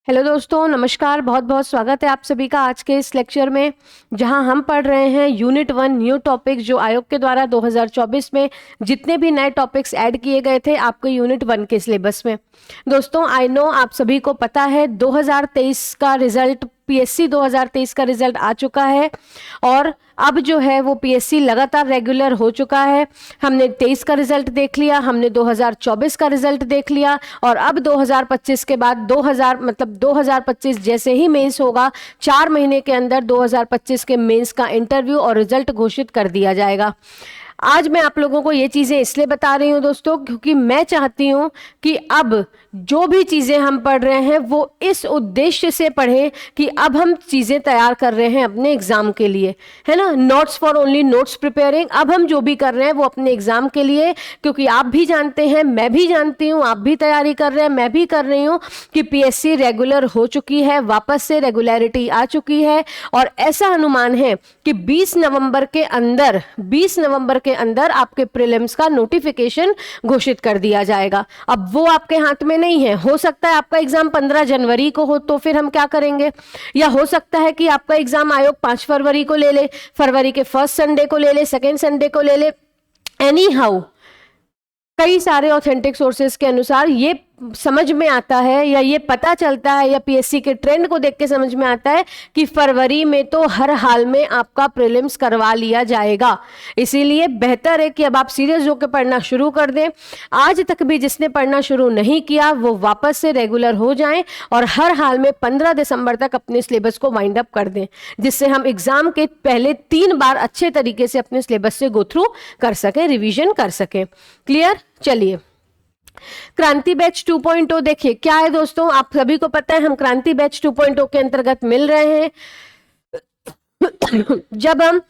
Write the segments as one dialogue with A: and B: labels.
A: Hello दोस्तों, नमस्कार। बहुत बहुत स्वागत है आप सभी का आज के इस लेक्चर में, जहां हम पढ़ रहे हैं यूनिट 1 न्यू टॉपिक्स, जो आयोग के द्वारा 2024 में जितने भी नए टॉपिक्स ऐड किए गए थे आपके यूनिट 1 के सिलेबस में। दोस्तों, आई नो आप सभी को पता है 2023 का रिजल्ट, पीएससी 2023 का रिजल्ट आ चुका है और अब जो है वो पीएससी लगातार रेगुलर हो चुका है। हमने 23 का रिजल्ट देख लिया, हमने 2024 का रिजल्ट देख लिया और अब 2025 के बाद 2025 जैसे ही मेंस होगा, 4 महीने के अंदर 2025 के मेंस का इंटरव्यू और रिजल्ट घोषित कर दिया जाएगा। आज मैं आप लोगों को ये चीज़ें इसलिए बता रही हूँ दोस्तों, क्योंकि मैं चाहती हूँ कि अब जो भी चीज़ें हम पढ़ रहे हैं वो इस उद्देश्य से पढ़ें कि अब हम चीज़ें तैयार कर रहे हैं अपने एग्ज़ाम के लिए, है ना। Notes for only notes preparing. अब हम जो भी कर रहे हैं वो अपने एग्ज़ाम के लिए, क्योंकि आप भी जानते हैं, मैं भी जानती हूँ, आप भी तैयारी कर रहे हैं, मैं भी कर रही हूँ कि पीएससी रेगुलर हो चुकी है, वापस से रेगुलरिटी आ चुकी है और ऐसा अनुमान है कि 20 नवंबर के अंदर आपके प्रीलिम्स का नोटिफिकेशन घोषित कर दिया जाएगा। अब वो आपके हाथ में नहीं है। हो सकता है आपका एग्जाम 15 जनवरी को हो, तो फिर हम क्या करेंगे, या हो सकता है कि आपका एग्जाम आयोग 5 फरवरी को ले ले, फरवरी के फर्स्ट संडे को ले ले, सेकेंड संडे को ले ले। एनी हाउ कई सारे ऑथेंटिक सोर्सेज के अनुसार ये समझ में आता है या ये पता चलता है या पीएससी के ट्रेंड को देख के समझ में आता है कि फरवरी में तो हर हाल में आपका प्रीलिम्स करवा लिया जाएगा। इसीलिए बेहतर है कि अब आप सीरियस होकर पढ़ना शुरू कर दें। आज तक भी जिसने पढ़ना शुरू नहीं किया वो वापस से रेगुलर हो जाएं और हर हाल में 15 दिसंबर तक अपने सिलेबस को वाइंड अप कर दें, जिससे हम एग्जाम के पहले 3 बार अच्छे तरीके से अपने सिलेबस से गो थ्रू कर सकें, रिविजन कर सकें। क्लियर? चलिए, क्रांति बैच 2.0 देखिए क्या है दोस्तों। आप सभी को पता है हम क्रांति बैच 2.0 के अंतर्गत मिल रहे हैं। जब हम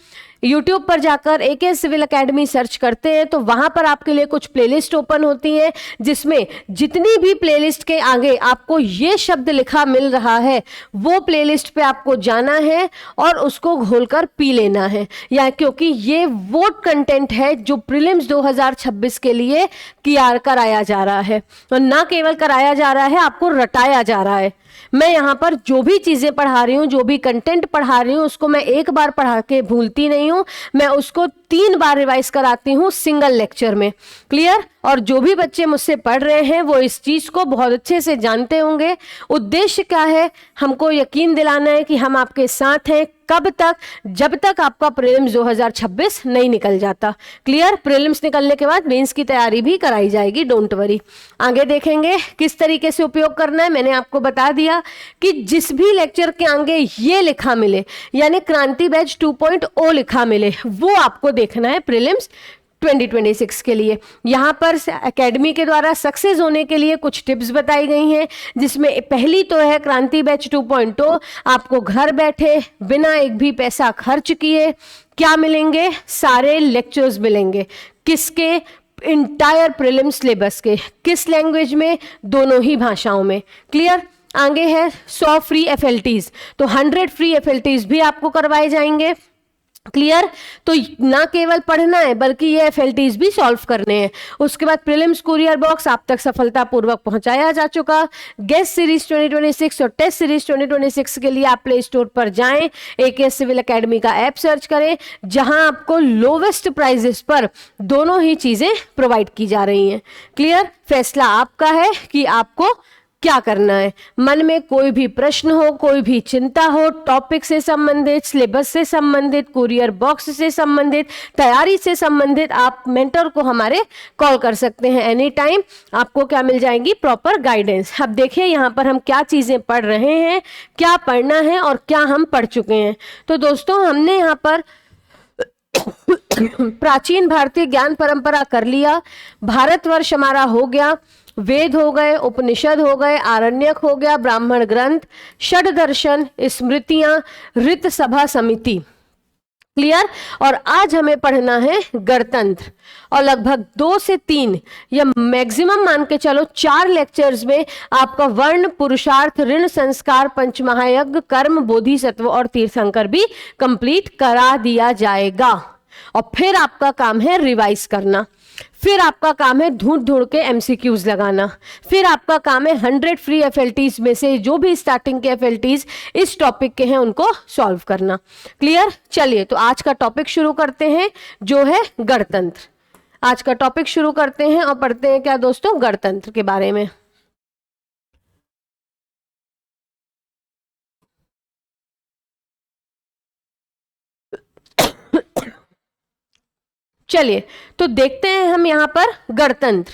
A: YouTube पर जाकर AK सिविल एकेडमी सर्च करते हैं तो वहां पर आपके लिए कुछ प्लेलिस्ट ओपन होती है, जिसमें जितनी भी प्लेलिस्ट के आगे आपको ये शब्द लिखा मिल रहा है वो प्लेलिस्ट पे आपको जाना है और उसको घोलकर पी लेना है, या क्योंकि ये वो कंटेंट है जो प्रीलिम्स 2026 के लिए कराया जा रहा है। और ना केवल कराया जा रहा है, आपको रटाया जा रहा है। मैं यहाँ पर जो भी चीजें पढ़ा रही हूँ, जो भी कंटेंट पढ़ा रही हूँ, उसको मैं एक बार पढ़ा के भूलती नहीं हूँ, मैं उसको 3 बार रिवाइज कराती हूँ सिंगल लेक्चर में। क्लियर? और जो भी बच्चे मुझसे पढ़ रहे हैं वो इस चीज को बहुत अच्छे से जानते होंगे। उद्देश्य क्या है? हमको यकीन दिलाना है कि हम आपके साथ हैं। कब तक? जब तक आपका प्रीलिम्स 2026 नहीं निकल जाता। क्लियर? प्रीलिम्स निकलने के बाद मेंस की तैयारी भी कराई जाएगी, डोंट वरी। आगे देखेंगे किस तरीके से उपयोग करना है। मैंने आपको बता दिया कि जिस भी लेक्चर के आगे ये लिखा मिले, यानी क्रांति बैच 2.0 लिखा मिले, वो आपको देखना है प्रीलिम्स 2026 के लिए। यहाँ पर एकेडमी के द्वारा सक्सेस होने के लिए कुछ टिप्स बताई गई हैं, जिसमें पहली तो है क्रांति बैच 2.0। आपको घर बैठे बिना एक भी पैसा खर्च किए क्या मिलेंगे? सारे लेक्चर्स मिलेंगे। किसके? इंटायर प्रीलिम्स सिलेबस के। किस लैंग्वेज में? दोनों ही भाषाओं में। क्लियर? आगे है 100 फ्री FLTs, तो 100 फ्री FLTs भी आपको करवाए जाएंगे। क्लियर? तो ना केवल पढ़ना है बल्कि ये FLTs भी सॉल्व करने हैं। उसके बाद प्रीलिम्स कुरियर बॉक्स आप तक सफलतापूर्वक पहुंचाया जा चुका। गेस्ट सीरीज 2026 और टेस्ट सीरीज 2026 के लिए आप प्ले स्टोर पर जाएं, AK सिविल एकेडमी का ऐप सर्च करें, जहां आपको लोवेस्ट प्राइजेस पर दोनों ही चीजें प्रोवाइड की जा रही हैं। क्लियर? फैसला आपका है कि आपको क्या करना है। मन में कोई भी प्रश्न हो, कोई भी चिंता हो, टॉपिक से संबंधित, सिलेबस से संबंधित, कुरियर बॉक्स से संबंधित, तैयारी से संबंधित, आप मेंटर को हमारे कॉल कर सकते हैं एनी टाइम। आपको क्या मिल जाएंगी? Proper guidance. अब देखिए यहाँ पर हम क्या चीजें पढ़ रहे हैं, क्या पढ़ना है और क्या हम पढ़ चुके हैं। तो दोस्तों, हमने यहाँ पर प्राचीन भारतीय ज्ञान परंपरा कर लिया, भारतवर्ष हमारा हो गया, वेद हो गए, उपनिषद हो गए, आरण्यक हो गया, ब्राह्मण ग्रंथ, षड दर्शन, स्मृतियां, ऋत सभा समिति। क्लियर? और आज हमें पढ़ना है गणतंत्र, और लगभग 2 से 3 या मैक्सिमम मान के चलो 4 लेक्चर्स में आपका वर्ण, पुरुषार्थ, ऋण, संस्कार, पंचमहायज्ञ, कर्म, बोधिसत्व और तीर्थंकर भी कंप्लीट करा दिया जाएगा। और फिर आपका काम है रिवाइज करना, फिर आपका काम है ढूंढ ढूंढ के एमसीक्यूज लगाना, फिर आपका काम है 100 फ्री एफएलटीज में से जो भी स्टार्टिंग के एफएलटीज इस टॉपिक के हैं उनको सॉल्व करना। क्लियर? चलिए तो आज का टॉपिक शुरू करते हैं जो है गणतंत्र। आज का टॉपिक शुरू करते हैं और पढ़ते हैं क्या दोस्तों, गणतंत्र के बारे में। चलिए तो देखते हैं हम यहाँ पर गणतंत्र।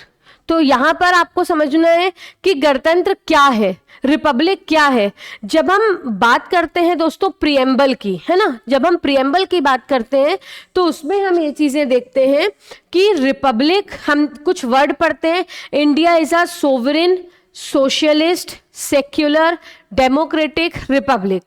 A: तो यहाँ पर आपको समझना है कि गणतंत्र क्या है, रिपब्लिक क्या है। जब हम बात करते हैं दोस्तों प्रियम्बल की, है ना, जब हम प्रियम्बल की बात करते हैं तो उसमें हम ये चीजें देखते हैं कि रिपब्लिक, हम कुछ वर्ड पढ़ते हैं, India is a sovereign socialist secular democratic Republic.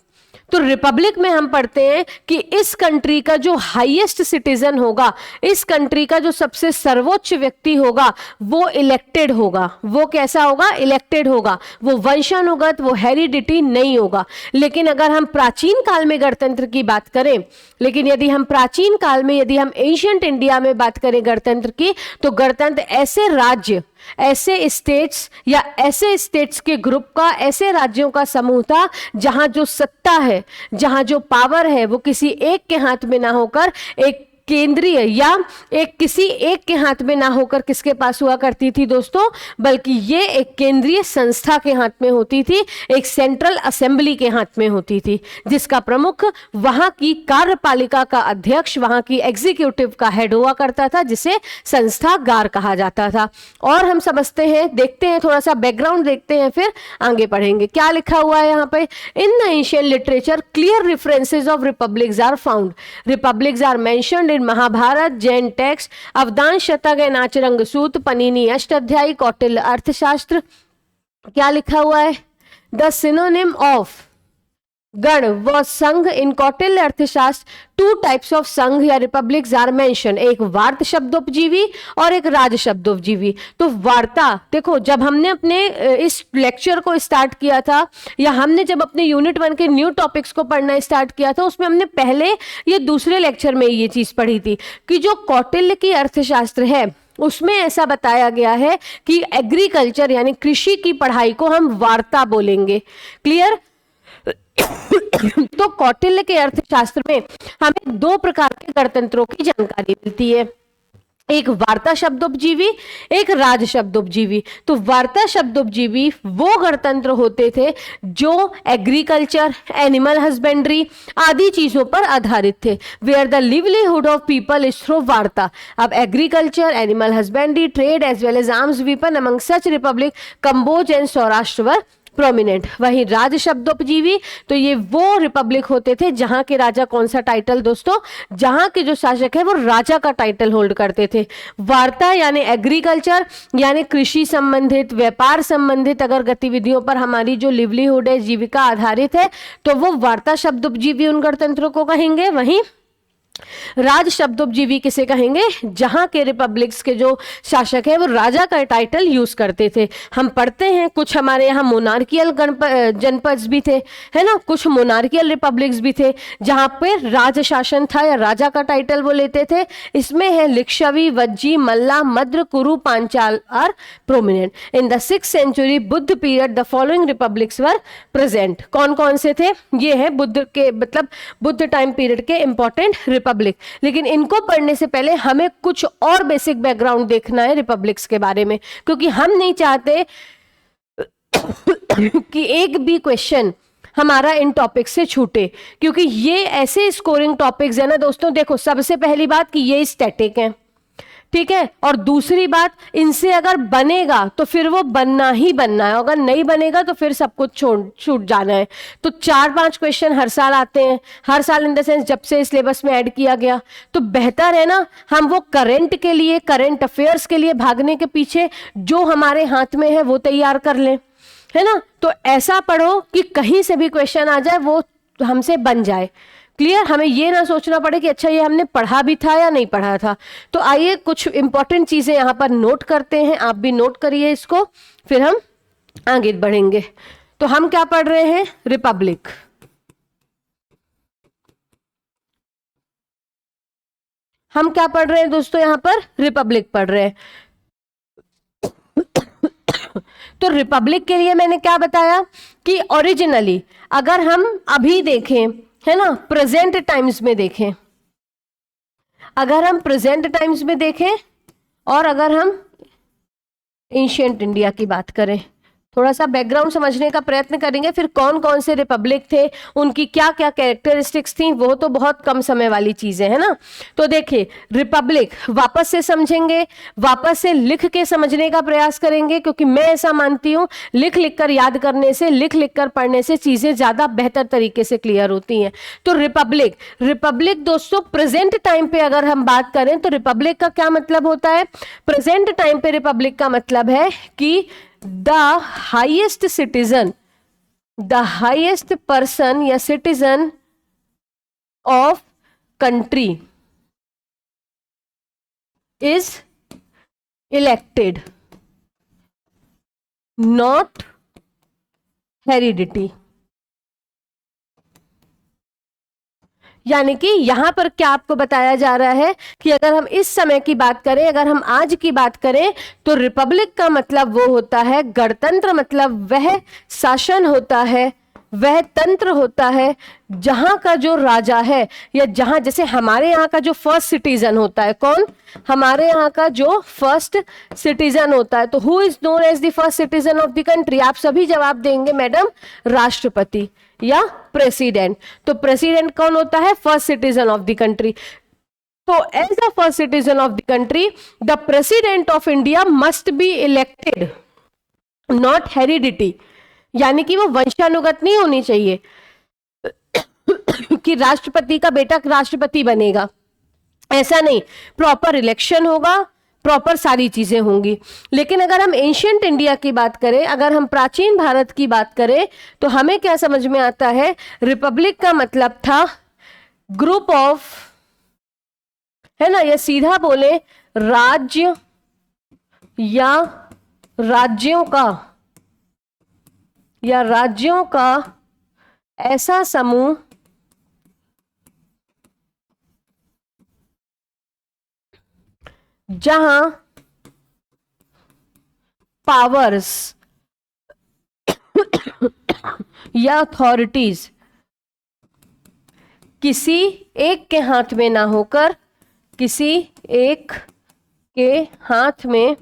A: तो रिपब्लिक में हम पढ़ते हैं कि इस कंट्री का जो हाईएस्ट सिटीजन होगा, इस कंट्री का जो सबसे सर्वोच्च व्यक्ति होगा वो इलेक्टेड होगा। वो कैसा होगा? इलेक्टेड होगा। वो वंशानुगत, वो हेरिडिटी नहीं होगा। लेकिन अगर हम प्राचीन काल में गणतंत्र की बात करें, लेकिन यदि हम प्राचीन काल में, यदि हम एंशिएंट इंडिया में बात करें गणतंत्र की, तो गणतंत्र ऐसे राज्य, ऐसे स्टेट्स या ऐसे स्टेट्स के ग्रुप का, ऐसे राज्यों का समूह था जहां जो सत्ता है, जहां जो पावर है वो किसी एक के हाथ में ना होकर एक केंद्रीय या एक किसी एक के हाथ में ना होकर किसके पास हुआ करती थी दोस्तों, बल्कि ये एक केंद्रीय संस्था के हाथ में होती थी, एक सेंट्रल असेंबली के हाथ में होती थी, जिसका प्रमुख वहां की कार्यपालिका का अध्यक्ष, वहां की एग्जीक्यूटिव का हेड हुआ करता था, जिसे संस्थागार कहा जाता था। और हम समझते हैं, देखते हैं, थोड़ा सा बैकग्राउंड देखते हैं, फिर आगे पढ़ेंगे। क्या लिखा हुआ है यहाँ पे? In the ancient literature clear references of republics are found. Republics are mentioned Mahabharata, Jain text, Avadana Shataka and Acharanga Sutta, Panini Ashtadhyayi, Kautilya Arthashastra. क्या लिखा हुआ है? द सिनोनिम ऑफ गण व संघ इन कौटिल्य अर्थशास्त्र, टू टाइप्स ऑफ संघ या रिपब्लिक्स आर मेंशन, एक वार्ता शब्दोपजीवी और एक राज शब्दोपजीवी। तो वार्ता, देखो जब हमने अपने इस लेक्चर को स्टार्ट किया था, या हमने जब अपने यूनिट 1 के न्यू टॉपिक्स को पढ़ना स्टार्ट किया था, उसमें हमने पहले ये दूसरे लेक्चर में ये चीज पढ़ी थी कि जो कौटिल्य की अर्थशास्त्र है उसमें ऐसा बताया गया है कि एग्रीकल्चर यानी कृषि की पढ़ाई को हम वार्ता बोलेंगे। क्लियर? तो कौटिल्य के अर्थशास्त्र में हमें दो प्रकार के गणतंत्रों की जानकारी मिलती है, एक वार्ता शब्दोपजीवी, एक राज शब्दोपजीवी। तो वार्ता शब्दोपजीवी वो गणतंत्र होते थे जो एग्रीकल्चर, एनिमल हस्बेंड्री आदि चीजों पर आधारित थे, where the livelihood of people is through varta. अब agriculture, animal husbandry, trade as well as arms weapon among such republic Kamboj and Saurashtra were prominent. वही राज शब्दोपजीवी, तो ये वो रिपब्लिक होते थे जहां के राजा, कौन सा टाइटल दोस्तों, जहां के जो शासक है वो राजा का टाइटल होल्ड करते थे। वार्ता यानी एग्रीकल्चर यानी कृषि संबंधित, व्यापार संबंधित अगर गतिविधियों पर हमारी जो लिवलीहुड है, जीविका आधारित है, तो वो वार्ता शब्दोपजीवी उन गणतंत्रों को कहेंगे। वहीं राज शब्दोपजीवी किसे कहेंगे? जहां के रिपब्लिक्स के जो शासक है वो राजा का टाइटल यूज करते थे। हम पढ़ते हैं कुछ हमारे यहाँ मोनार्कियल जनपद भी थे, है ना, कुछ मोनार्कियल रिपब्लिक्स भी थे जहां पे राज शासन था या राजा का टाइटल वो लेते थे। इसमें है Licchavi, Vajji, Malla, Madra, Kuru, Panchal are prominent. In the 6th century Buddha period the following republics were present. कौन कौन से थे? ये है बुद्ध के, मतलब बुद्ध टाइम पीरियड के इंपॉर्टेंट रिपब्लिक। लेकिन इनको पढ़ने से पहले हमें कुछ और बेसिक बैकग्राउंड देखना है रिपब्लिक्स के बारे में, क्योंकि हम नहीं चाहते कि एक भी क्वेश्चन हमारा इन टॉपिक से छूटे, क्योंकि ये ऐसे स्कोरिंग टॉपिक्स है ना दोस्तों। देखो सबसे पहली बात कि ये स्टैटिक है, ठीक है, और दूसरी बात इनसे अगर बनेगा तो फिर वो बनना ही बनना है, अगर नहीं बनेगा तो फिर सब कुछ छूट जाना है। तो 4-5 क्वेश्चन हर साल आते हैं, हर साल इन द सेंस जब से सिलेबस में ऐड किया गया, तो बेहतर है ना हम वो करंट के लिए, करंट अफेयर्स के लिए भागने के पीछे जो हमारे हाथ में है वो तैयार कर लें, है ना। तो ऐसा पढ़ो कि कहीं से भी क्वेश्चन आ जाए वो हमसे बन जाए। क्लियर? हमें ये ना सोचना पड़े कि अच्छा ये हमने पढ़ा भी था या नहीं पढ़ा था। तो आइए कुछ इंपॉर्टेंट चीजें यहाँ पर नोट करते हैं, आप भी नोट करिए इसको, फिर हम आगे बढ़ेंगे। तो हम क्या पढ़ रहे हैं? रिपब्लिक। हम क्या पढ़ रहे हैं दोस्तों, यहाँ पर रिपब्लिक पढ़ रहे हैं। तो रिपब्लिक के लिए मैंने क्या बताया कि ओरिजिनली अगर हम अभी देखें, है ना, प्रेजेंट टाइम्स में देखें, अगर हम प्रेजेंट टाइम्स में देखें और अगर हम एंशिएंट इंडिया की बात करें, थोड़ा सा बैकग्राउंड समझने का प्रयत्न करेंगे, फिर कौन कौन से रिपब्लिक थे, उनकी क्या क्या कैरेक्टरिस्टिक्स थी, वो तो बहुत कम समय वाली चीजें है ना। तो देखिए रिपब्लिक वापस से समझेंगे, वापस से लिख के समझने का प्रयास करेंगे, क्योंकि मैं ऐसा मानती हूं लिख लिख कर याद करने से, लिख लिख कर पढ़ने से चीजें ज्यादा बेहतर तरीके से क्लियर होती हैं। तो रिपब्लिक, रिपब्लिक दोस्तों प्रेजेंट टाइम पे अगर हम बात करें तो रिपब्लिक का क्या मतलब होता है, प्रेजेंट टाइम पे रिपब्लिक का मतलब है कि the highest citizen, the highest person या citizen of country is elected, not heredity। यानी कि यहां पर क्या आपको बताया जा रहा है कि अगर हम इस समय की बात करें, अगर हम आज की बात करें, तो रिपब्लिक का मतलब वो होता है, गणतंत्र मतलब वह शासन होता है, वह तंत्र होता है जहां का जो राजा है, या जहां जैसे हमारे यहाँ का जो फर्स्ट सिटीजन होता है, कौन, हमारे यहाँ का जो फर्स्ट सिटीजन होता है, तो who is known as the first citizen of the country, आप सभी जवाब देंगे मैडम, राष्ट्रपति या प्रेसिडेंट। तो प्रेसिडेंट कौन होता है, first citizen of the country. तो as a first citizen of the country the president of India must be elected, not heredity, यानी कि वो वंशानुगत नहीं होनी चाहिए कि राष्ट्रपति का बेटा राष्ट्रपति बनेगा, ऐसा नहीं, प्रॉपर इलेक्शन होगा, प्रॉपर सारी चीजें होंगी। लेकिन अगर हम एंशिएंट इंडिया की बात करें, अगर हम प्राचीन भारत की बात करें, तो हमें क्या समझ में आता है, रिपब्लिक का मतलब था ग्रुप ऑफ, है ना, या सीधा बोले राज्य या राज्यों का, या राज्यों का ऐसा समूह जहां पावर्स या अथॉरिटीज किसी एक के हाथ में ना होकर, किसी एक के हाथ में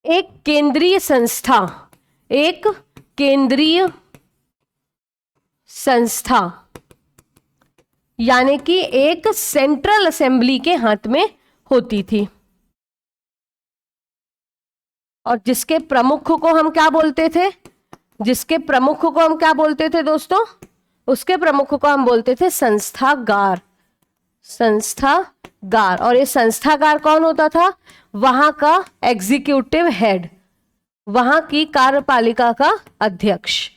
A: एक केंद्रीय संस्था, एक केंद्रीय संस्था, यानी कि एक सेंट्रल असेंबली के हाथ में होती थी, और जिसके प्रमुख को हम क्या बोलते थे, जिसके प्रमुख को हम क्या बोलते थे दोस्तों, उसके प्रमुख को हम बोलते थे संस्थागार, संस्थागार। और ये संस्थागार कौन होता था, वहां का एग्जीक्यूटिव हेड, वहां की कार्यपालिका का अध्यक्ष,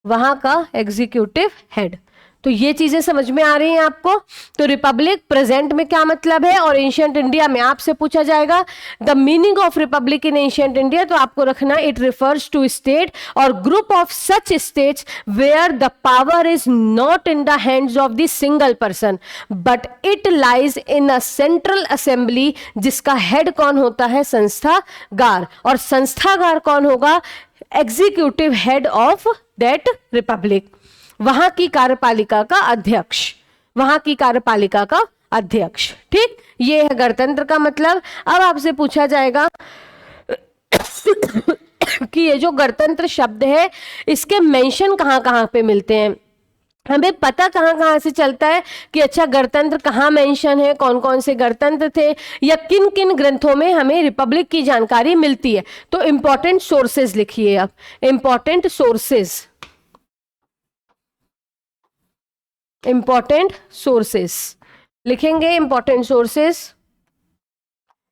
A: वहां का एग्जीक्यूटिव हेड। तो ये चीजें समझ में आ रही हैं आपको। तो रिपब्लिक प्रेजेंट में क्या मतलब है, और एंशिएंट इंडिया में आपसे पूछा जाएगा the meaning of republic in ancient India, तो आपको रखना इट रिफर्स टू स्टेट और group of such states where the power is not in the hands of the single person but it lies in a central assembly, जिसका head कौन होता है, संस्थागार। और संस्थागार कौन होगा, executive head of that republic, वहां की कार्यपालिका का अध्यक्ष, वहां की कार्यपालिका का अध्यक्ष। ठीक, ये है गणतंत्र का मतलब। अब आपसे पूछा जाएगा कि ये जो गणतंत्र शब्द है, इसके मेंशन कहां कहां पे मिलते हैं, हमें पता कहां कहां से चलता है कि अच्छा गणतंत्र कहां मेंशन है, कौन कौन से गणतंत्र थे, या किन किन ग्रंथों में हमें रिपब्लिक की जानकारी मिलती है। तो इंपॉर्टेंट सोर्सेज लिखिए, अब इंपॉर्टेंट सोर्सेज, इंपॉर्टेंट सोर्सेस लिखेंगे, इंपॉर्टेंट सोर्सेस।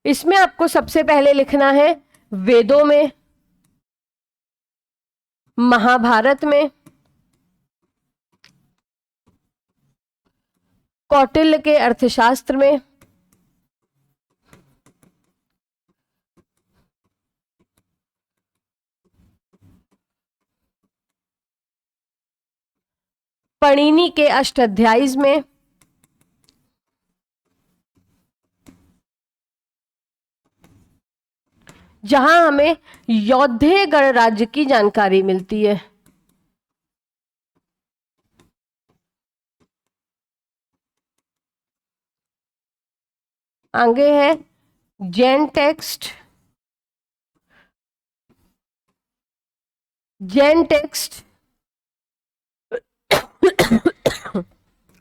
A: इसमें आपको सबसे पहले लिखना है वेदों में, महाभारत में, कौटिल्य के अर्थशास्त्र में, पणिनि के अष्टाध्यायी में, जहां हमें यौधेय गणराज्य की जानकारी मिलती है। आगे है जैन टेक्स्ट,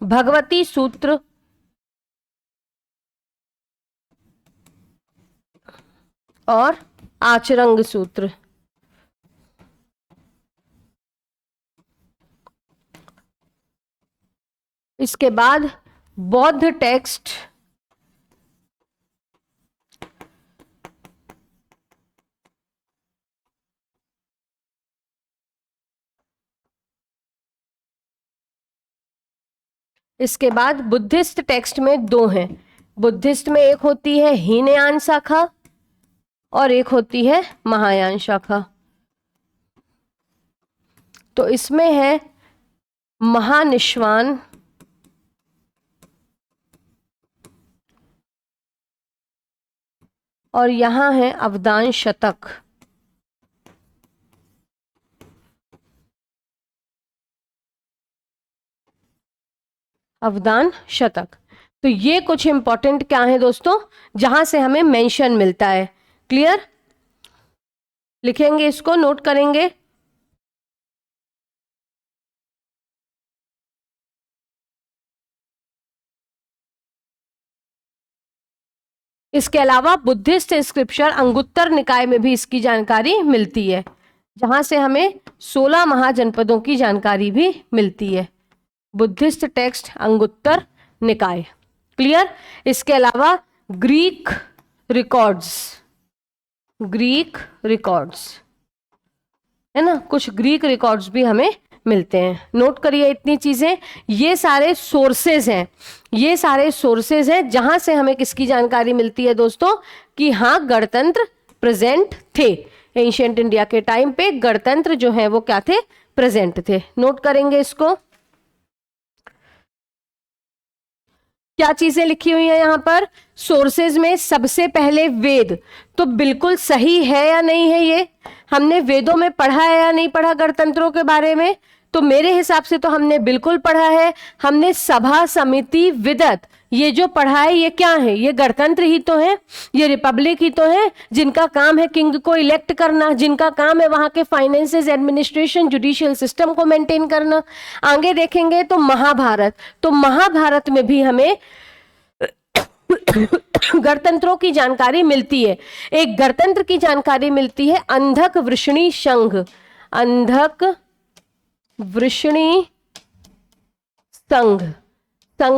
A: भगवती सूत्र और आचरंग सूत्र। इसके बाद बौद्ध टेक्स्ट, इसके बाद बुद्धिस्ट टेक्स्ट में दो हैं। बुद्धिस्ट में एक होती है हीनयान शाखा और एक होती है महायान शाखा। तो इसमें है महानिश्वान और यहां है अवदान शतक। अवदान शतक। तो ये कुछ इंपॉर्टेंट क्या है दोस्तों, जहां से हमें मेंशन मिलता है। क्लियर? लिखेंगे, इसको नोट करेंगे। इसके अलावा बुद्धिस्ट स्क्रिप्चर अंगुत्तर निकाय में भी इसकी जानकारी मिलती है, जहां से हमें 16 महाजनपदों की जानकारी भी मिलती है। बुद्धिस्ट टेक्स्ट अंगुत्तर निकाय। क्लियर? इसके अलावा ग्रीक रिकॉर्ड्स है ना, कुछ ग्रीक रिकॉर्ड्स भी हमें मिलते हैं। नोट करिए इतनी चीजें। ये सारे सोर्सेज हैं, जहां से हमें किसकी जानकारी मिलती है दोस्तों, कि हाँ गणतंत्र प्रेजेंट थे। एंशिएंट इंडिया के टाइम पे गणतंत्र जो है वो क्या थे, प्रेजेंट थे। नोट करेंगे इसको। क्या चीजें लिखी हुई है यहाँ पर सोर्सेज में? सबसे पहले वेद। तो बिल्कुल सही है या नहीं है ये? हमने वेदों में पढ़ा है या नहीं पढ़ा गणतंत्रों के बारे में? तो मेरे हिसाब से तो हमने बिल्कुल पढ़ा है। हमने सभा, समिति, विदत, ये जो पढ़ा है ये क्या है? ये गणतंत्र ही तो है, ये रिपब्लिक ही तो है, जिनका काम है किंग को इलेक्ट करना, जिनका काम है वहां के फाइनेंसेस, एडमिनिस्ट्रेशन, जुडिशियल सिस्टम को मेंटेन करना। आगे देखेंगे तो महाभारत में भी हमें गणतंत्रों की जानकारी मिलती है। एक गणतंत्र की जानकारी मिलती है अंधक वृषणी संघ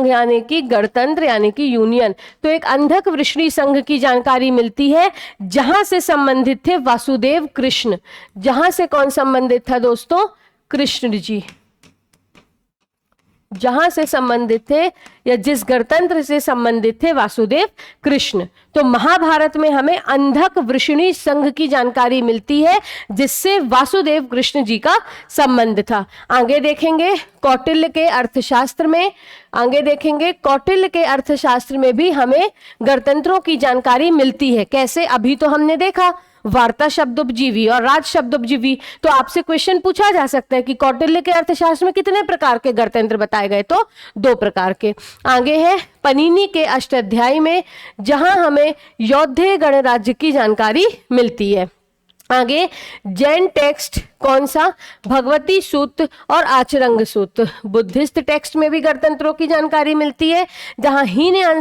A: यानी कि गणतंत्र यानी कि यूनियन। तो एक अंधक वृषणी संघ की जानकारी मिलती है, जहां से संबंधित थे वासुदेव कृष्ण। जहां से कौन संबंधित था दोस्तों? कृष्ण जी। जहां से संबंधित थे या जिस गणतंत्र से संबंधित थे वासुदेव कृष्ण। तो महाभारत में हमें अंधक वृषणी संघ की जानकारी मिलती है, जिससे वासुदेव कृष्ण जी का संबंध था। आगे देखेंगे कौटिल्य के अर्थशास्त्र में भी हमें गणतंत्रों की जानकारी मिलती है। कैसे? अभी तो हमने देखा वार्ता शब्दोपजीवी और राज शब्दोपजीवी। तो आपसे क्वेश्चन पूछा जा सकता है कि कौटिल्य के अर्थशास्त्र में कितने प्रकार के गणतंत्र बताए गए? तो 2 प्रकार के। आगे है पनीनी के अष्टाध्यायी में, जहां हमें यौधेय गणराज्य की जानकारी मिलती है। आगे जैन टेक्स्ट कौन सा? भगवती सूत्र और आचरंग सूत्र। बुद्धिस्ट टेक्स्ट में भी गणतंत्रों की जानकारी मिलती है, जहां हीनयान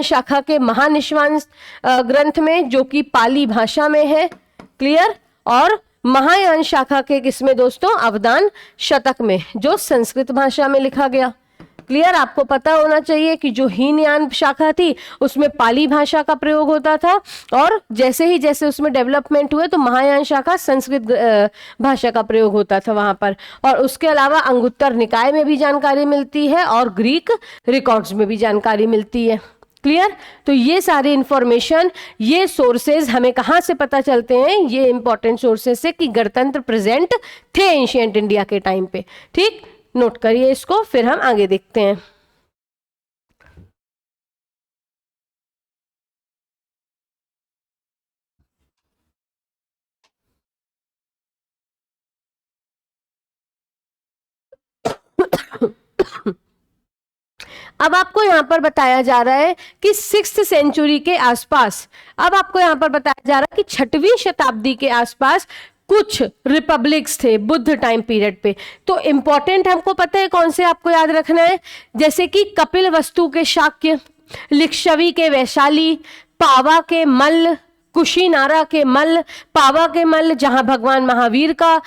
A: शाखा के महानिश्वान ग्रंथ में, जो कि पाली भाषा में है। क्लियर? और महायान शाखा के किसमें दोस्तों? अवदान शतक में, जो संस्कृत भाषा में लिखा गया। क्लियर? आपको पता होना चाहिए कि जो हीनयान शाखा थी उसमें पाली भाषा का प्रयोग होता था, और जैसे उसमें डेवलपमेंट हुए तो महायान शाखा संस्कृत भाषा का प्रयोग होता था वहां पर। और उसके अलावा अंगुत्तर निकाय में भी जानकारी मिलती है और ग्रीक रिकॉर्ड्स में भी जानकारी मिलती है। क्लियर? तो ये सारी इंफॉर्मेशन, ये सोर्सेज हमें कहाँ से पता चलते हैं? ये इंपॉर्टेंट सोर्सेज से कि गणतंत्र प्रेजेंट थे एंशिएंट इंडिया के टाइम पे। ठीक, नोट करिए इसको, फिर हम आगे देखते हैं। अब आपको यहां पर बताया जा रहा है कि 6th सेंचुरी के आसपास, अब आपको यहां पर बताया जा रहा है कि 6वीं शताब्दी के आसपास कुछ रिपब्लिक्स थे बुद्ध टाइम पीरियड पे। तो इंपॉर्टेंट हमको पता है कौन से आपको याद रखना है, जैसे कि कपिल वस्तु के शाक्य, लिच्छवी के वैशाली, पावा के मल्ल, कुशीनारा के मल्ल। पावा के मल्ल जहां भगवान महावीर का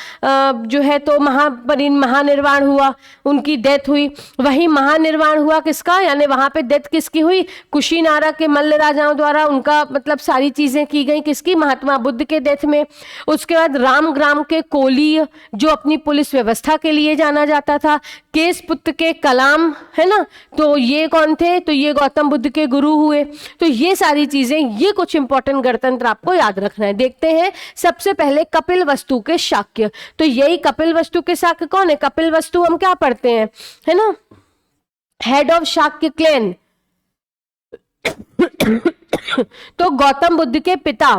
A: जो है तो महानिर्वाण हुआ, उनकी डेथ हुई। वही महानिर्वाण हुआ किसका, यानी वहां पे डेथ किसकी हुई, कुशीनारा के मल्ल राजाओं द्वारा। उनका मतलब सारी चीजें की गई किसकी, महात्मा बुद्ध के डेथ में। उसके बाद रामग्राम के कोलीय, जो अपनी पुलिस व्यवस्था के लिए जाना जाता था। केसपुत्र के कलाम, है ना, तो ये कौन थे, तो ये गौतम बुद्ध के गुरु हुए। तो ये सारी चीजें, ये कुछ इंपॉर्टेंट गणतंत्र आपको याद रखना है। देखते हैं सबसे पहले कपिल वस्तु के शाक्य। तो यही कपिल वस्तु के शाक्य कौन है, कपिल वस्तु हम क्या पढ़ते हैं, है ना, हेड ऑफ शाक्य क्लैन। तो गौतम बुद्ध के पिता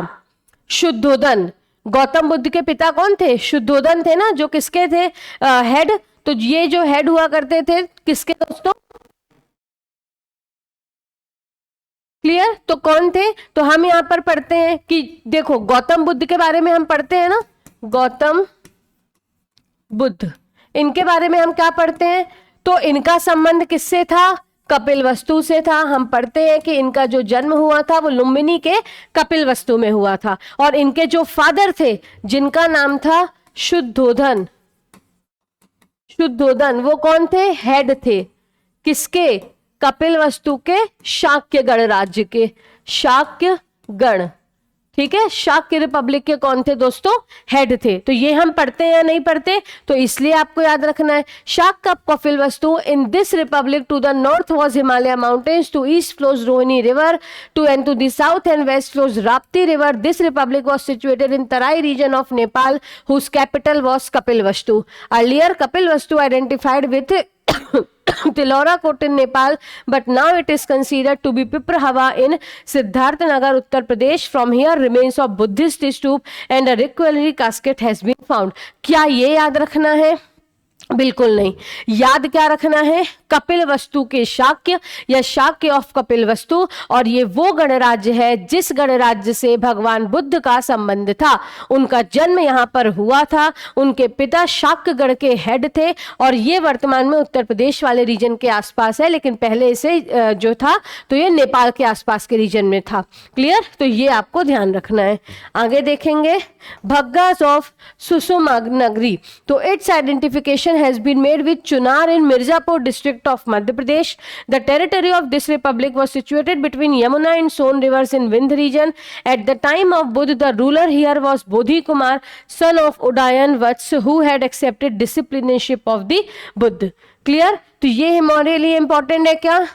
A: शुद्धोदन, गौतम बुद्ध के पिता कौन थे, शुद्धोदन थे ना, जो किसके थे हेड। तो ये जो हेड हुआ करते थे किसके दोस्तों, क्लियर, तो कौन थे, तो हम यहां पर पढ़ते हैं कि देखो गौतम बुद्ध के बारे में हम पढ़ते हैं ना, गौतम बुद्ध, इनके बारे में हम क्या पढ़ते हैं, तो इनका संबंध किससे था, कपिल वस्तु से था। हम पढ़ते हैं कि इनका जो जन्म हुआ था वो लुम्बिनी के कपिल वस्तु में हुआ था। और इनके जो फादर थे जिनका नाम था शुद्धोधन, शुद्धोधन वो कौन थे, हेड थे किसके, कपिल वस्तु के शाक्य गणराज्य के, शाक्य गण, ठीक है, शाक्य रिपब्लिक के कौन थे दोस्तों, हेड थे। तो ये हम पढ़ते हैं या नहीं पढ़ते, तो इसलिए आपको याद रखना है। Shakya Kapilavastu in this republic to the north was Himalaya mountains, to east flows Rohini river, to and to the south and west flows Rapti river. This republic was situated in Terai region of Nepal, whose capital was Kapilavastu. Earlier Kapilavastu identified with Tilora Kot in Nepal, but now it is considered to be Piprahawa in Siddharthnagar, Uttar Pradesh. From here, remains of Buddhist stup and a reliquary casket has been found. क्या ये याद रखना है, बिल्कुल नहीं। याद क्या रखना है, कपिल वस्तु के शाक्य या शाक्य ऑफ कपिल वस्तु। और ये वो गणराज्य है जिस गणराज्य से भगवान बुद्ध का संबंध था, उनका जन्म यहाँ पर हुआ था, उनके पिता शाक्य गण के हेड थे। और ये वर्तमान में उत्तर प्रदेश वाले रीजन के आसपास है, लेकिन पहले इसे जो था तो ये नेपाल के आसपास के रीजन में था। क्लियर, तो ये आपको ध्यान रखना है। आगे देखेंगे भग्गास ऑफ सुषुमा नगरी। तो it's identification has been made with Chunar in Mirzapur district of Madhya Pradesh. The territory of this republic was situated between Yamuna and Son rivers in Vindh region. At the time of Buddha, the ruler here was Bodhi Kumar, son of Udayan Vats, who had accepted discipleship of the Buddha. Clear? तो ये हमारे लिए important है क्या,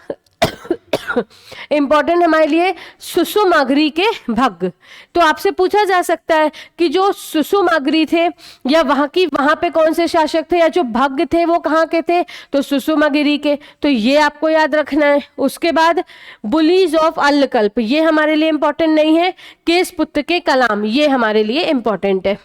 A: important हमारे लिए सुसुमागरी के भग्ग। तो आपसे पूछा जा सकता है कि जो सुसुमागरी थे या वहां पे कौन से शासक थे, या जो भग्ग थे वो कहाँ के थे, तो सुसुमागिरी के। तो ये आपको याद रखना है। उसके बाद बुलीज ऑफ अल्लकल्प, ये हमारे लिए इंपॉर्टेंट नहीं है। केसपुत्र के कलाम, ये हमारे लिए इंपॉर्टेंट है,